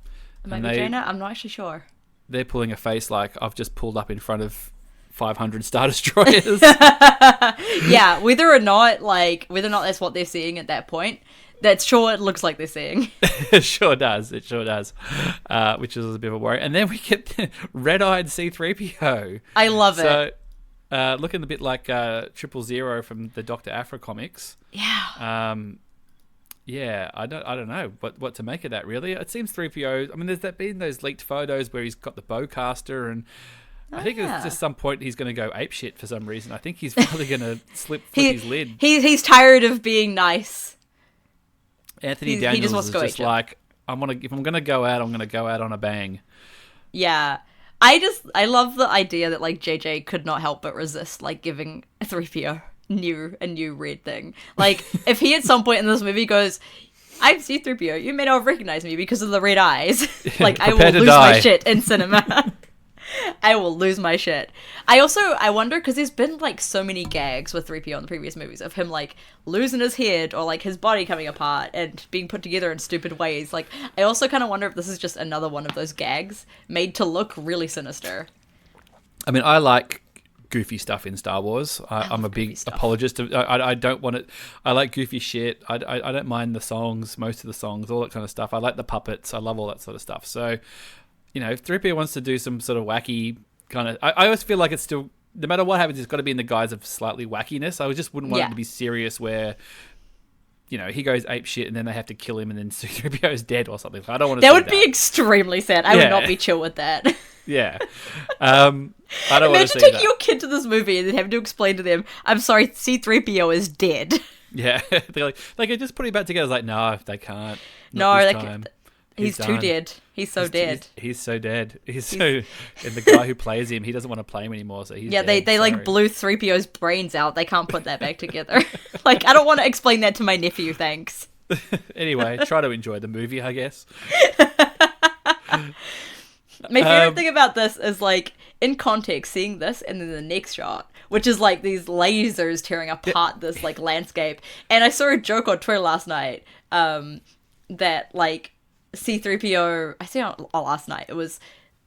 It might be Jana. I'm not actually sure. They're pulling a face like, I've just pulled up in front of 500 Star Destroyers. Yeah, whether or not that's what they're seeing at that point, that's sure it looks like they're seeing. It sure does, which is a bit of a worry. And then we get red-eyed C-3PO. I love it. So, looking a bit like 000 from the Dr. Aphra comics. Yeah. I don't know what to make of that, really. It seems 3PO, I mean, there's been those leaked photos where he's got the bowcaster, and I think it's just some point he's going to go apeshit for some reason. I think he's probably going to flip his lid. He's tired of being nice. Anthony Daniels just wants is to go just like, if I'm going to go out, I'm going to go out on a bang. Yeah. I love the idea that like JJ could not help but resist like giving 3PO a new red thing. Like if he at some point in this movie goes, I'm C-3PO, you may not recognize me because of the red eyes. Like I will lose my shit in cinema. I will lose my shit. I wonder, because there's been like so many gags with 3PO in the previous movies of him like losing his head or like his body coming apart and being put together in stupid ways. Like I also kind of wonder if this is just another one of those gags made to look really sinister. I mean, I like goofy stuff in Star Wars. I'm a big apologist. I don't want it. I like goofy shit. I don't mind the songs, most of the songs, all that kind of stuff. I like the puppets. I love all that sort of stuff. So, if 3PO wants to do some sort of wacky kind of... I always feel like it's still... No matter what happens, it's got to be in the guise of slightly wackiness. I just wouldn't want it to be serious where, he goes ape shit and then they have to kill him and then C-3PO is dead or something. I don't want to That would be extremely sad. I would not be chill with that. Yeah. I don't want to Imagine see taking that. your kid to this movie and then having to explain to them, I'm sorry, C-3PO is dead. Yeah. They're like, they could just put him back together. It's like, no, they can't. He's too dead. He's so dead. He's so dead. And the guy who plays him, he doesn't want to play him anymore, so he's dead. They like blew 3PO's brains out. They can't put that back together. Like, I don't want to explain that to my nephew, thanks. Anyway, try to enjoy the movie, I guess. My favorite thing about this is, like, in context, seeing this and then the next shot, which is like these lasers tearing apart this like landscape. And I saw a joke on Twitter last night that like C-3PO, I say last night, it was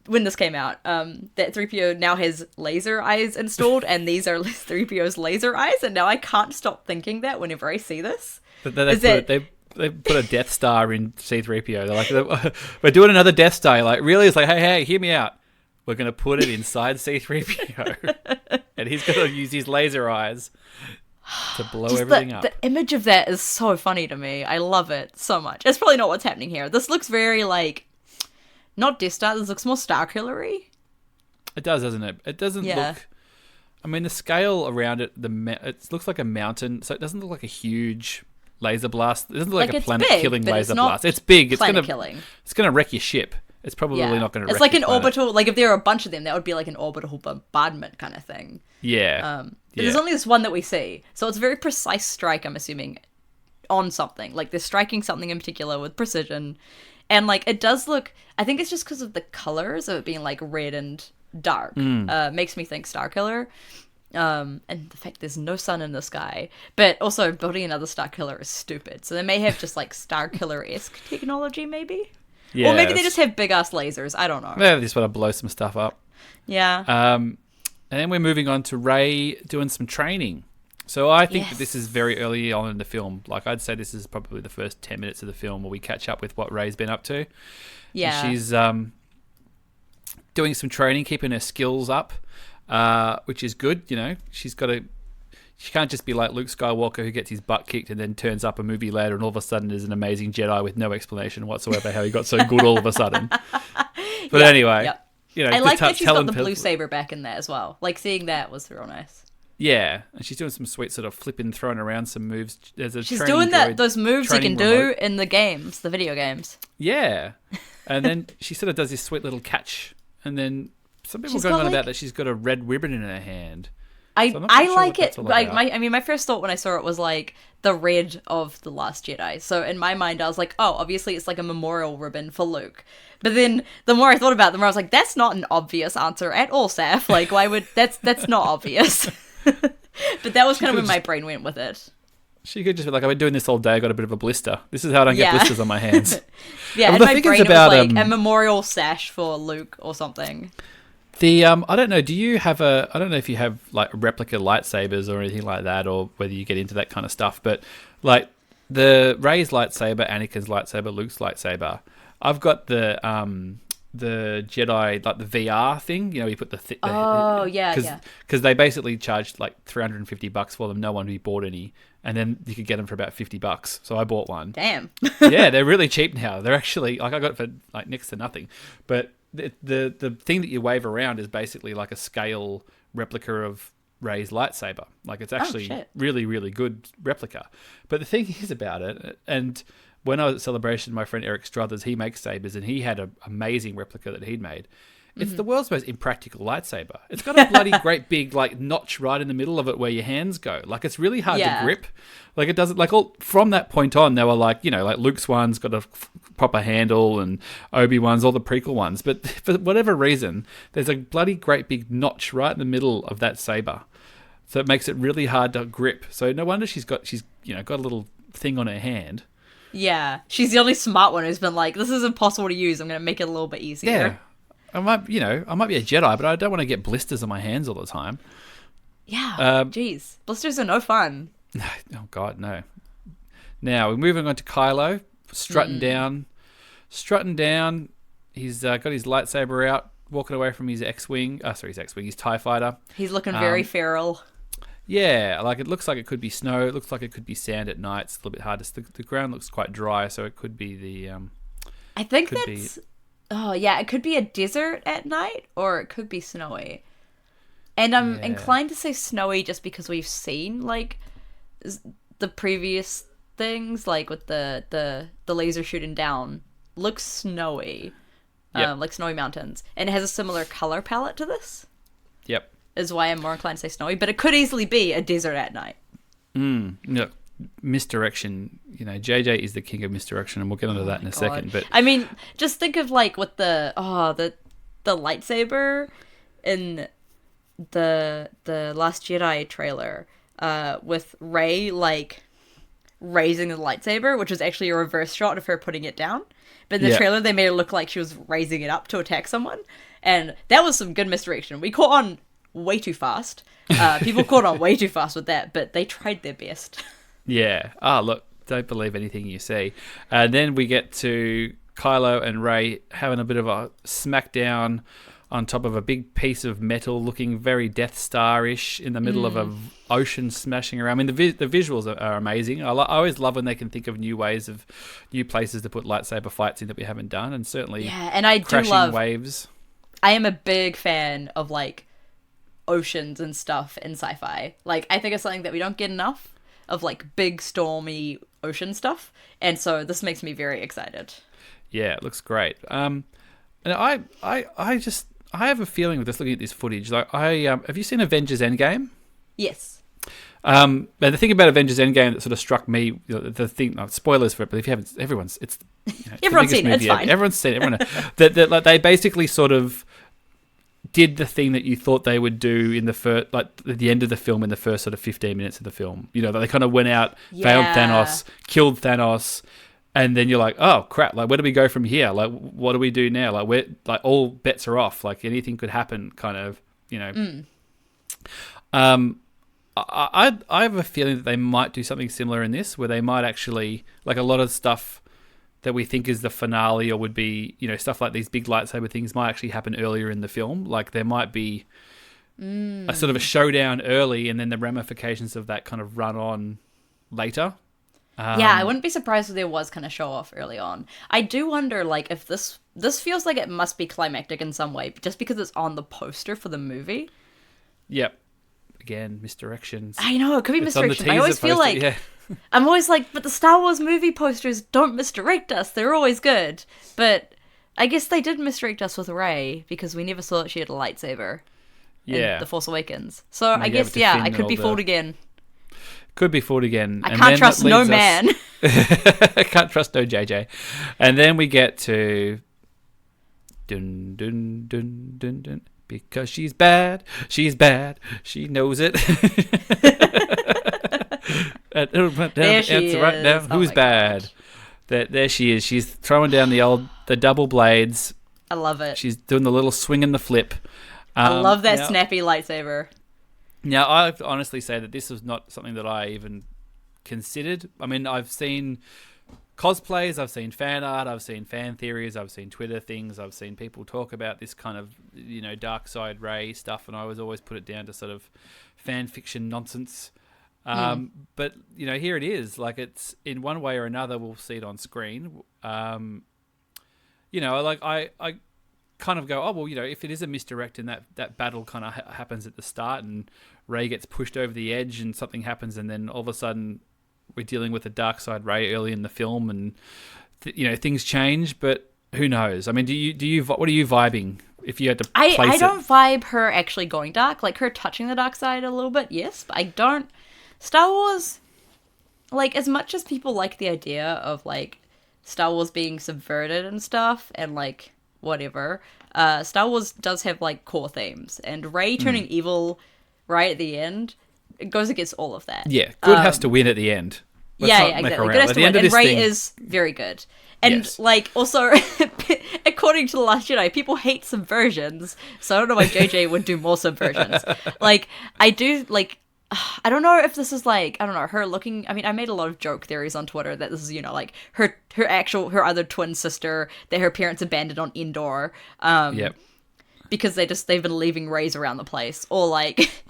when this came out, that 3PO now has laser eyes installed, and these are 3PO's laser eyes, and now I can't stop thinking that whenever I see this. They put a Death Star in C-3PO. They're like, we're doing another Death Star. Like, really? It's like, hey, hear me out. We're going to put it inside C-3PO. And he's going to use his laser eyes to blow everything up. The image of that is so funny to me. I love it so much. It's probably not what's happening here. This looks very, like, not Death Star. This looks more Starkiller-y. It does, doesn't it? It doesn't look... I mean, the scale around it, it looks like a mountain, so it doesn't look like a huge... laser blast. It doesn't look like a planet-killing laser blast. It's big. It's gonna wreck your ship. It's probably not gonna. It's like an orbital. Like if there are a bunch of them, that would be like an orbital bombardment kind of thing. Yeah. But there's only this one that we see, so it's a very precise strike. I'm assuming on something. Like they're striking something in particular with precision, and like it does look. I think it's just because of the colors of it being like red and dark. Makes me think Starkiller. And the fact there's no sun in the sky, but also building another Starkiller is stupid. So they may have just like Starkiller-esque technology, maybe, or maybe they just have big ass lasers. I don't know. Yeah, they just want to blow some stuff up. Yeah. And then we're moving on to Rey doing some training. So I think that this is very early on in the film. Like I'd say this is probably the first 10 minutes of the film where we catch up with what Rey's been up to. Yeah. And she's doing some training, keeping her skills up. Which is good, you know. She can't just be like Luke Skywalker who gets his butt kicked and then turns up a movie later and all of a sudden is an amazing Jedi with no explanation whatsoever how he got so good all of a sudden. But anyway, you know, I like that she's got the blue saber back in there as well. Like seeing that was real nice. Yeah, and she's doing some sweet sort of flipping, throwing around some moves. She's doing those moves you can do in the games, the video games. Yeah, and then she sort of does this sweet little catch, and then. Some people are going on about that she's got a red ribbon in her hand. I like it. Like my first thought when I saw it was like the red of The Last Jedi. So in my mind, I was like, oh, obviously it's like a memorial ribbon for Luke. But then the more I thought about it, the more I was like, that's not an obvious answer at all, Saf. Like, why would that's not obvious. But that was kind of where my brain went with it. She could just be like, I've been doing this all day. I got a bit of a blister. This is how I don't get blisters on my hands. Yeah, in my brain it was like a memorial sash for Luke or something. I don't know. I don't know if you have like replica lightsabers or anything like that, or whether you get into that kind of stuff. But like the Rey's lightsaber, Anakin's lightsaber, Luke's lightsaber. I've got the Jedi like the VR thing. You know, you put because they basically charged like $350 for them. No one who bought any, and then you could get them for about $50. So I bought one. Damn. Yeah, they're really cheap now. They're actually like I got it for like next to nothing, but. The thing that you wave around is basically like a scale replica of Rey's lightsaber. Like it's actually really, really good replica. But the thing is about it, and when I was at Celebration, my friend Eric Struthers, he makes sabers, and he had an amazing replica that he'd made. It's the world's most impractical lightsaber. It's got a bloody great big like notch right in the middle of it where your hands go. Like it's really hard to grip. Like it doesn't like all from that point on. They were like, you know, like Luke's one's got a proper handle and Obi-Wan's, all the prequel ones. But for whatever reason, there's a bloody great big notch right in the middle of that saber, so it makes it really hard to grip. So no wonder she's got a little thing on her hand. Yeah, she's the only smart one who's been like, this is impossible to use. I'm going to make it a little bit easier. Yeah. I might be a Jedi, but I don't want to get blisters on my hands all the time. Yeah, jeez. Blisters are no fun. Oh, God, no. Now, we're moving on to Kylo, strutting down. He's got his lightsaber out, walking away from his X-Wing. His TIE fighter. He's looking very feral. Yeah, like it looks like it could be snow. It looks like it could be sand at night. It's a little bit hard. The ground looks quite dry, so it could be the... I think that's... Oh, yeah, it could be a desert at night, or it could be snowy. And I'm inclined to say snowy just because we've seen, like, the previous things, like with the laser shooting down, looks snowy. Like snowy mountains. And it has a similar color palette to this. Yep. Is why I'm more inclined to say snowy, but it could easily be a desert at night. Look, misdirection. You know, JJ is the king of misdirection, and we'll get onto that in a second. But I mean, just think of like what the lightsaber in the Last Jedi trailer, with Rey like raising the lightsaber, which was actually a reverse shot of her putting it down. But in the trailer, they made it look like she was raising it up to attack someone, and that was some good misdirection. We caught on way too fast. People caught on way too fast with that, but they tried their best. Yeah. Ah, look, don't believe anything you see. And then we get to Kylo and Rey having a bit of a smackdown on top of a big piece of metal, looking very Death Star-ish in the middle of an ocean smashing around. I mean, the visuals are amazing. I always love when they can think of new places to put lightsaber fights in that we haven't done, and certainly and I do love waves. I am a big fan of like oceans and stuff in sci-fi. Like, I think it's something that we don't get enough of, like big stormy ocean stuff, and so this makes me very excited. Yeah, it looks great. And I have a feeling with this, looking at this footage. Like, have you seen Avengers Endgame? Yes. And the thing about Avengers Endgame that sort of struck me, the thing, spoilers for it, but if you haven't, everyone's seen it. It's fine. Everyone's seen it. That like, they basically sort of did the thing that you thought they would do in the first, like at the end of the film, in the first sort of 15 minutes of the film. You know, they kind of went out, found Thanos, killed Thanos. And then you're like, oh crap! Like, where do we go from here? Like, what do we do now? Like, all bets are off. Like, anything could happen. Kind of, you know. I have a feeling that they might do something similar in this, where they might actually, like, a lot of stuff that we think is the finale, or would be, you know, stuff like these big lightsaber things might actually happen earlier in the film. Like, there might be a sort of a showdown early, and then the ramifications of that kind of run on later. I wouldn't be surprised if there was kind of show off early on. I do wonder, like, if this feels like it must be climactic in some way, just because it's on the poster for the movie. Yep. Again, misdirections. I know, it could be misdirection. I always feel like, I'm always like, but the Star Wars movie posters don't misdirect us. They're always good. But I guess they did misdirect us with Rey, because we never saw that she had a lightsaber in The Force Awakens. So I guess, I could be fooled again. Could be fooled again. I can't trust no man. I can't trust no JJ. And then we get to dun dun dun dun dun, because she's bad, she knows it. There she is. Right now. Who's bad? There she is. She's throwing down the double blades. I love it. She's doing the little swing and the flip. I love that snappy lightsaber. Now, I have to honestly say that this was not something that I even considered. I mean, I've seen cosplays, I've seen fan art, I've seen fan theories, I've seen Twitter things, I've seen people talk about this kind of, you know, dark side Rey stuff, and I always put it down to sort of fan fiction nonsense. But, you know, here it is. Like, it's in one way or another, we'll see it on screen. You know, like, I kind of go, oh, well, you know, if it is a misdirect and that battle kind of happens at the start and Rey gets pushed over the edge and something happens, and then all of a sudden we're dealing with a dark side Rey early in the film, and you know, things change, but who knows? I mean, what are you vibing if you had to place it? I don't vibe her actually going dark, like her touching the dark side a little bit, yes, but I don't. Star Wars, like, as much as people like the idea of like Star Wars being subverted and stuff, and like whatever, Star Wars does have like core themes, and Rey turning evil right at the end, it goes against all of that. Yeah, good has to win at the end. Exactly. Good has to win, and Rey is very good. And like, also, according to The Last Jedi, people hate subversions, so I don't know why JJ would do more subversions. Like, I do, like, I don't know if this is like, I don't know, her looking, I mean, I made a lot of joke theories on Twitter that this is, you know, like her other twin sister that her parents abandoned on Endor. Because they've been leaving Reys around the place. Or like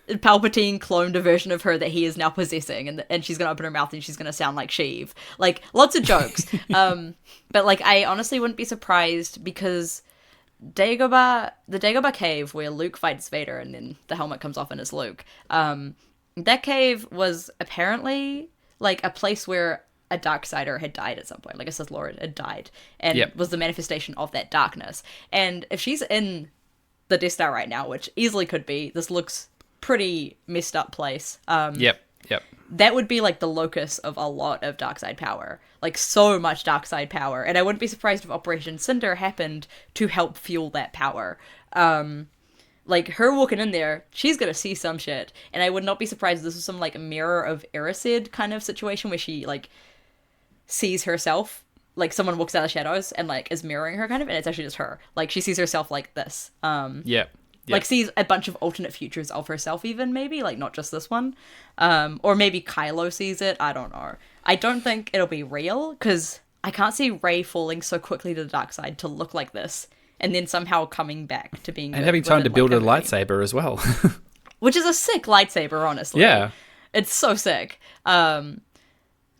Palpatine cloned a version of her that he is now possessing, and she's gonna open her mouth and she's gonna sound like Sheev. Like, lots of jokes. But like, I honestly wouldn't be surprised, because the Dagobah cave where Luke fights Vader and then the helmet comes off and it's Luke. That cave was apparently like a place where a Darksider had died at some point. Like a Sith Lord had died and was the manifestation of that darkness. And if she's in the Death Star right now, which easily could be, this looks pretty messed up place. That would be like the locus of a lot of Darkside power. Like, so much Darkside power. And I wouldn't be surprised if Operation Cinder happened to help fuel that power. like, her walking in there, she's gonna see some shit. And I would not be surprised if this was some, like, Mirror of Erised kind of situation where she, like, sees herself. Like, someone walks out of the shadows and, like, is mirroring her, kind of, and it's actually just her. Like, she sees herself like this. Like, sees a bunch of alternate futures of herself, even, maybe. Like, not just this one. Or maybe Kylo sees it. I don't know. I don't think it'll be real, because I can't see Rey falling so quickly to the dark side to look like this, and then somehow coming back to being... And having time to build a lightsaber as well. Which is a sick lightsaber, honestly. Yeah. It's so sick. God,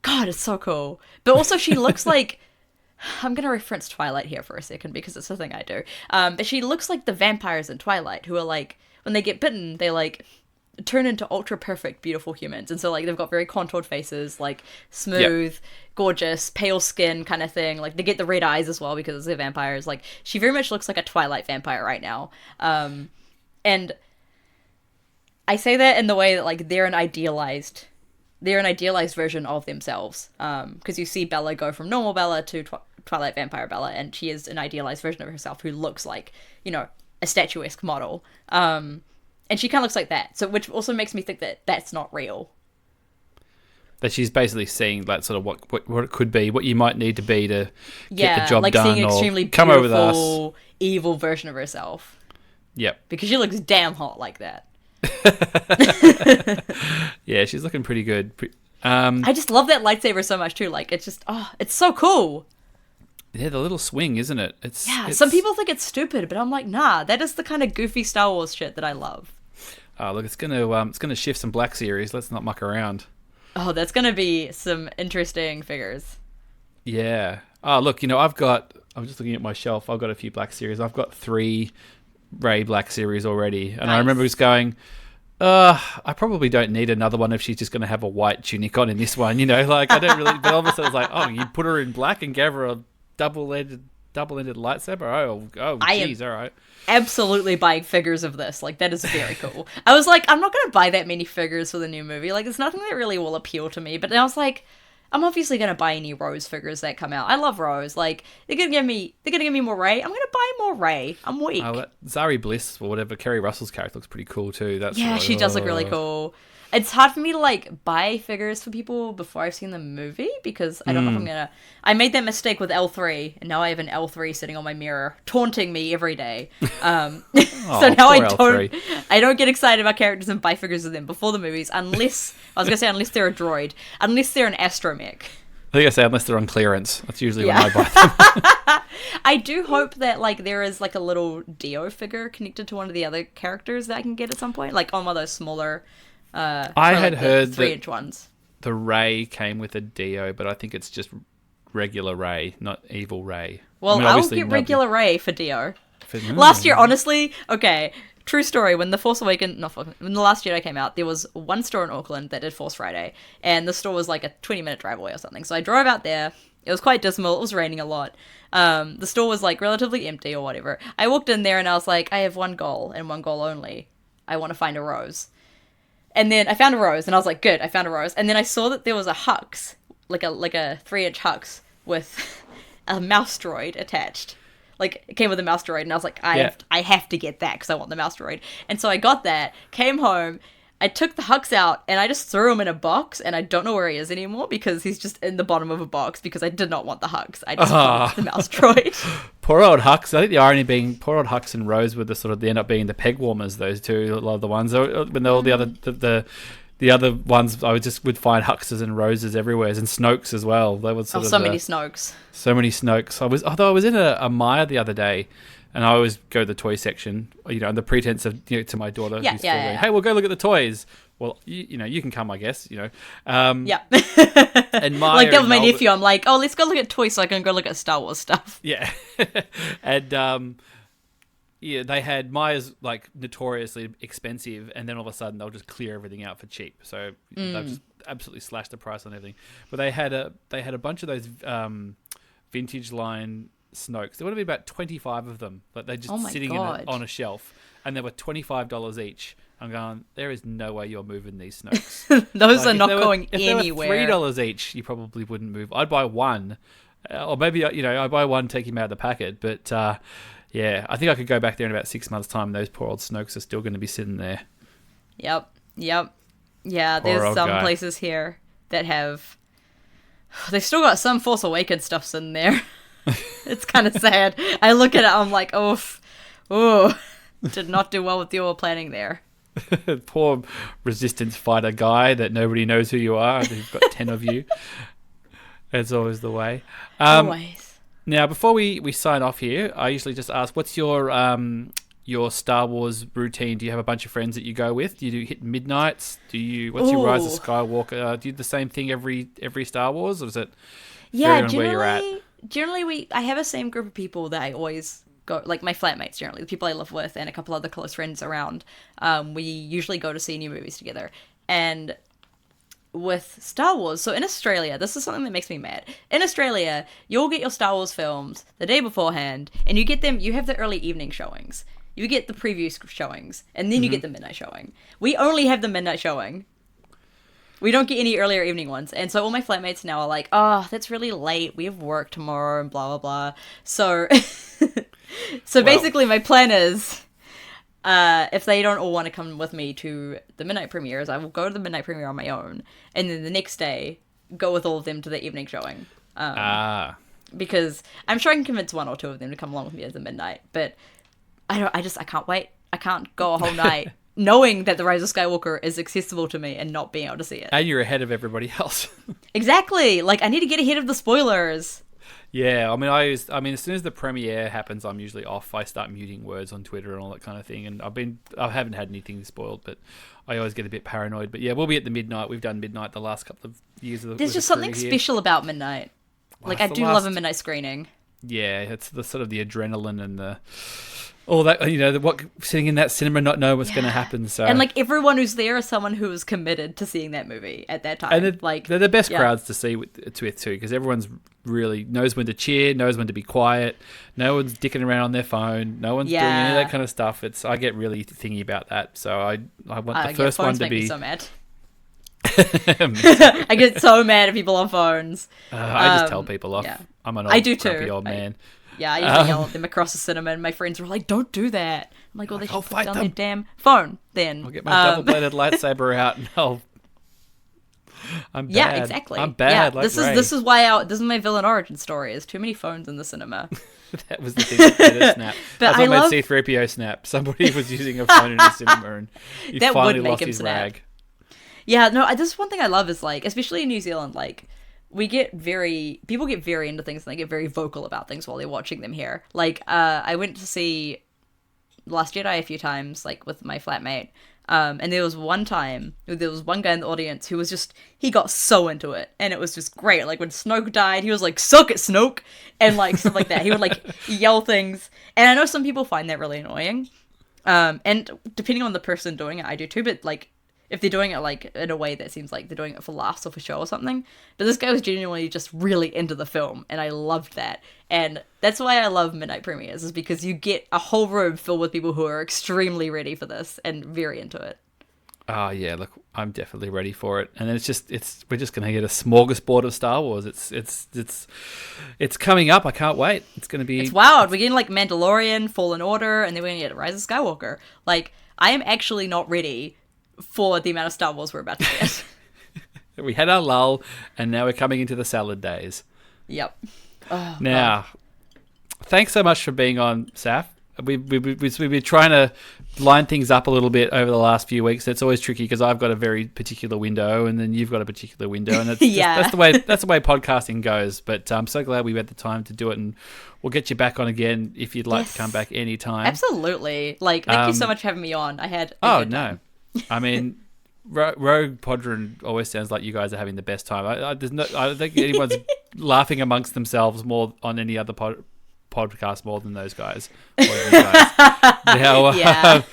it's so cool. But also, she looks like... I'm going to reference Twilight here for a second, because it's the thing I do. But she looks like the vampires in Twilight, who are, like, when they get bitten, they, like, turn into ultra perfect, beautiful humans. And so, like, they've got very contoured faces, like, smooth, gorgeous, pale skin kind of thing. Like, they get the red eyes as well, because they're vampires. Like, she very much looks like a Twilight vampire right now. And I say that in the way that, like, they're an idealized version of themselves. Because you see Bella go from normal Bella to Twilight vampire Bella, and she is an idealized version of herself who looks like, you know, a statuesque model. And she kind of looks like that. So, which also makes me think that that's not real. That she's basically seeing that sort of what it could be, what you might need to be to get the job like done, seeing an extremely come over with beautiful, us. evil version of herself. Yep. Because she looks damn hot like that. Yeah, she's looking pretty good. I just love that lightsaber so much too. Like, it's just, it's so cool. Yeah, the little swing, isn't it? It's some people think it's stupid, but I'm like, nah, that is the kind of goofy Star Wars shit that I love. Oh, look, it's gonna shift some Black Series. Let's not muck around. Oh, that's gonna be some interesting figures. Yeah. Oh, look, you know, I'm just looking at my shelf. I've got a few Black Series. I've got 3 Rey Black Series already, and nice. I remember just going, I probably don't need another one if she's just going to have a white tunic on in this one, you know, like I don't really, but all of a sudden it's like, oh, you put her in black and gave her a double-ended lightsaber? Oh, geez, all right. Absolutely buying figures of this. Like, that is very cool. I was like, I'm not going to buy that many figures for the new movie. Like, it's nothing that really will appeal to me, but then I was like, I'm obviously going to buy any Rose figures that come out. I love Rose. Like, they're going to give me more Rey. I'm going to buy more Rey. I'm weak. Oh, Zari Bliss or whatever, Kerry Russell's character looks pretty cool too. She does look really cool. It's hard for me to, like, buy figures for people before I've seen the movie, because I don't know if I'm gonna... I made that mistake with L3, and now I have an L3 sitting on my mirror, taunting me every day. So now I don't get excited about characters and buy figures of them before the movies, unless they're a droid, unless they're an astromech. I think I say unless they're on clearance. That's usually when I buy them. I do hope that, like, there is, like, a little Dio figure connected to one of the other characters that I can get at some point, like on one of those smaller... I had heard 3-inch ones. The Rey came with a Dio, but I think it's just regular Rey, not evil Rey. Well, I mean, I'll get regular Rey for Dio. Last year, honestly, okay, true story. When The Last Jedi came out, there was one store in Auckland that did Force Friday, and the store was like a 20-minute drive away or something. So I drove out there. It was quite dismal. It was raining a lot. The store was like relatively empty or whatever. I walked in there and I was like, I have one goal and one goal only. I want to find a Rose. And then I found a Rose, and I was like, good, I found a Rose. And then I saw that there was a Hux, like a 3-inch Hux with a mouse droid attached. Like, it came with a mouse droid, and I was like, I have to get that because I want the mouse droid. And so I got that, came home, I took the Hux out, and I just threw him in a box, and I don't know where he is anymore because he's just in the bottom of a box because I did not want the Hux. I just wanted the mouse droid. Poor old Hux. I think the irony being poor old Hux and Rose were they end up being the peg warmers, those two, a lot of the ones. When all the other ones, I would find Huxes and Roses everywhere, and Snokes as well. They would many Snokes. So many Snokes. I was in a Maya the other day, and I always go to the toy section, you know, on the pretense of, you know, to my daughter, who's still going, hey, we'll go look at the toys. Well, you know, you can come, I guess, you know. Yeah. And Maya, like that with my nephew, I'm like, oh, let's go look at toys so I can go look at Star Wars stuff. Yeah. And they had Maya's like notoriously expensive, and then all of a sudden they'll just clear everything out for cheap. So they've just absolutely slashed the price on everything. But they had a bunch of those vintage line Snokes. There would have been about 25 of them, but they're just sitting on a shelf, and they were $25 each. I'm going, there is no way you're moving these Snokes. Those are not going anywhere. If they were $3 each, you probably wouldn't move. I'd buy one, or maybe, you know, I'd buy one, take him out of the packet. But Yeah, I think I could go back there in about 6 months' time. Those poor old Snokes are still going to be sitting there. Yep. Yeah, Poor there's old some guy. places here that have... They've still got some Force Awakens stuffs in there. It's kind of sad. I look at it, I'm like, oh, did not do well with your planning there. Poor resistance fighter guy that nobody knows who you are. You've got 10 of you. That's always the way. Always. Now, before we sign off here, I usually just ask, what's your Star Wars routine? Do you have a bunch of friends that you go with? Do you hit midnights? What's your Rise of Skywalker? Do you do the same thing every Star Wars, or is it Yeah, where you're at? generally I have a same group of people that I always go, like my flatmates generally, the people I live with and a couple other close friends around. We usually go to see new movies together. And with Star Wars, so in Australia, this is something that makes me mad. In Australia, you'll get your Star Wars films the day beforehand, and you have the early evening showings. You get the preview showings, and then you get the midnight showing. We only have the midnight showing. We don't get any earlier evening ones. And so all my flatmates now are like, oh, that's really late. We have work tomorrow and blah, blah, blah. So, basically my plan is, if they don't all want to come with me to the midnight premieres, I will go to the midnight premiere on my own. And then the next day, go with all of them to the evening showing. Because I'm sure I can convince one or two of them to come along with me at the midnight. But I can't wait. I can't go a whole night knowing that The Rise of Skywalker is accessible to me and not being able to see it. And you're ahead of everybody else. Exactly. Like, I need to get ahead of the spoilers. Yeah, as soon as the premiere happens, I'm usually off. I start muting words on Twitter and all that kind of thing. And I haven't had anything spoiled, but I always get a bit paranoid. But yeah, we'll be at the midnight. We've done midnight the last couple of years. There's just something special about midnight. Like, I do love a midnight screening. Yeah, it's the sort of the adrenaline and all that, what sitting in that cinema not knowing what's going to happen. So, and like everyone who's there is someone who is committed to seeing that movie at that time. And they're the best crowds to see with too, because everyone's really knows when to cheer, knows when to be quiet. No one's dicking around on their phone. No one's doing any of that kind of stuff. I get really thingy about that. So I want the first one to make be. Me so mad. I get so mad at people on phones. I just tell people off. Yeah. I'm an grumpy old man. I usually yell at them across the cinema, and my friends were like, "Don't do that." I'm like, "Well, they should put down their damn phone then." I'll get my double-bladed lightsaber out, and I'm bad. Yeah, exactly. I'm bad. Yeah, like Ray. this is why this is my villain origin story. Is too many phones in the cinema. That was the thing that made it snap. But That's what made C-3PO snap. Somebody was using a phone in the cinema, and he that finally would make lost him his snap. rag. Yeah, no, this is one thing I love is like, especially in New Zealand, like people get very into things and they get very vocal about things while they're watching them here. Like, I went to see Last Jedi a few times, like with my flatmate. And there was one time, there was one guy in the audience who was he got so into it. And it was just great. Like when Snoke died, he was like, "Suck it, Snoke!" And like stuff like that. He would like yell things. And I know some people find that really annoying. And depending on the person doing it, I do too. But like, if they're doing it like in a way that seems like they're doing it for laughs or for show or something. But this guy was genuinely just really into the film, and I loved that. And that's why I love midnight premieres, is because you get a whole room filled with people who are extremely ready for this and very into it. Oh yeah, look, I'm definitely ready for it. And we're just gonna get a smorgasbord of Star Wars. It's coming up. I can't wait. It's wild. We're getting like Mandalorian, Fallen Order, and then we're gonna get Rise of Skywalker. Like, I am actually not ready for the amount of Star Wars we're about to get. We had our lull, and now we're coming into the salad days. Yep. Thanks so much for being on, Saf. We've been trying to line things up a little bit over the last few weeks. It's always tricky because I've got a very particular window, and then you've got a particular window, and that's the way podcasting goes. But I'm so glad we had the time to do it, and we'll get you back on again if you'd like to come back anytime. Absolutely. Like, thank you so much for having me on. I had a good time. I mean, Rogue Podron always sounds like you guys are having the best time. I don't think anyone's laughing amongst themselves more on any other podcast more than those guys. Or you guys. Now,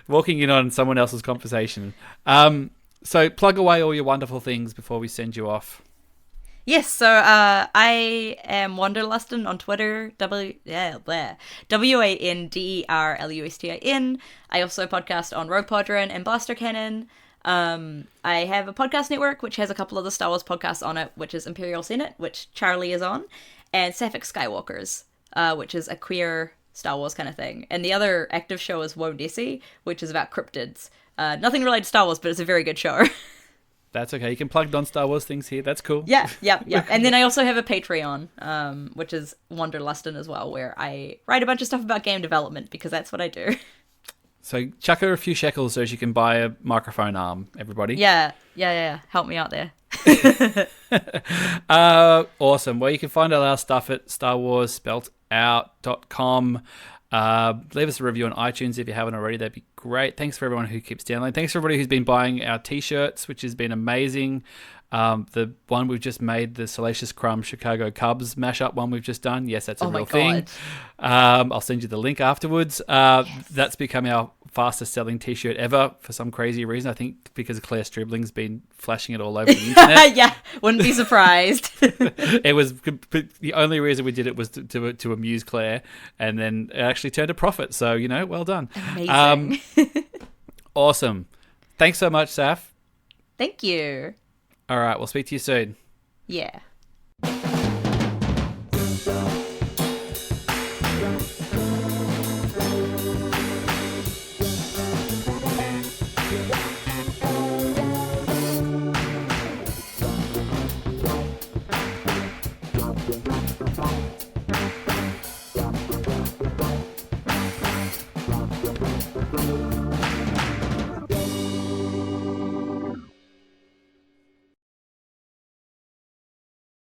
walking in on someone else's conversation. So plug away all your wonderful things before we send you off. Yes, so I am Wanderlustin on Twitter, WANDERLUSTIN. I also podcast on Rogue Podron and Blaster Canon. I have a podcast network which has a couple other Star Wars podcasts on it, which is Imperial Senate, which Charlie is on, and Sapphic Skywalkers. which is a queer Star Wars kind of thing. And the other active show is Wodesi, which is about cryptids. Nothing related to Star Wars, but it's a very good show. That's okay. You can plug non-Star Wars things here. That's cool. Yeah. And then I also have a Patreon, which is Wanderlustin as well, where I write a bunch of stuff about game development because that's what I do. So chuck her a few shekels so she can buy a microphone arm, everybody. Yeah. Help me out there. Awesome. Well, you can find all our stuff at starwarsspeltout.com. Leave us a review on iTunes if you haven't already. That'd be great. Thanks for everyone who keeps downloading. Thanks for everybody who's been buying our t-shirts, which has been amazing. The one we've just made, the Salacious Crumb Chicago Cubs mashup one we've just done. Yes, that's a real thing. I'll send you the link afterwards. That's become our fastest selling t-shirt ever for some crazy reason. I think because Claire Stribling's been flashing it all over the internet. Yeah, wouldn't be surprised. It was the only reason we did it was to amuse Claire, and then it actually turned a profit. So, well done. Amazing. Awesome. Thanks so much, Saf. Thank you. All right, we'll speak to you soon. Yeah.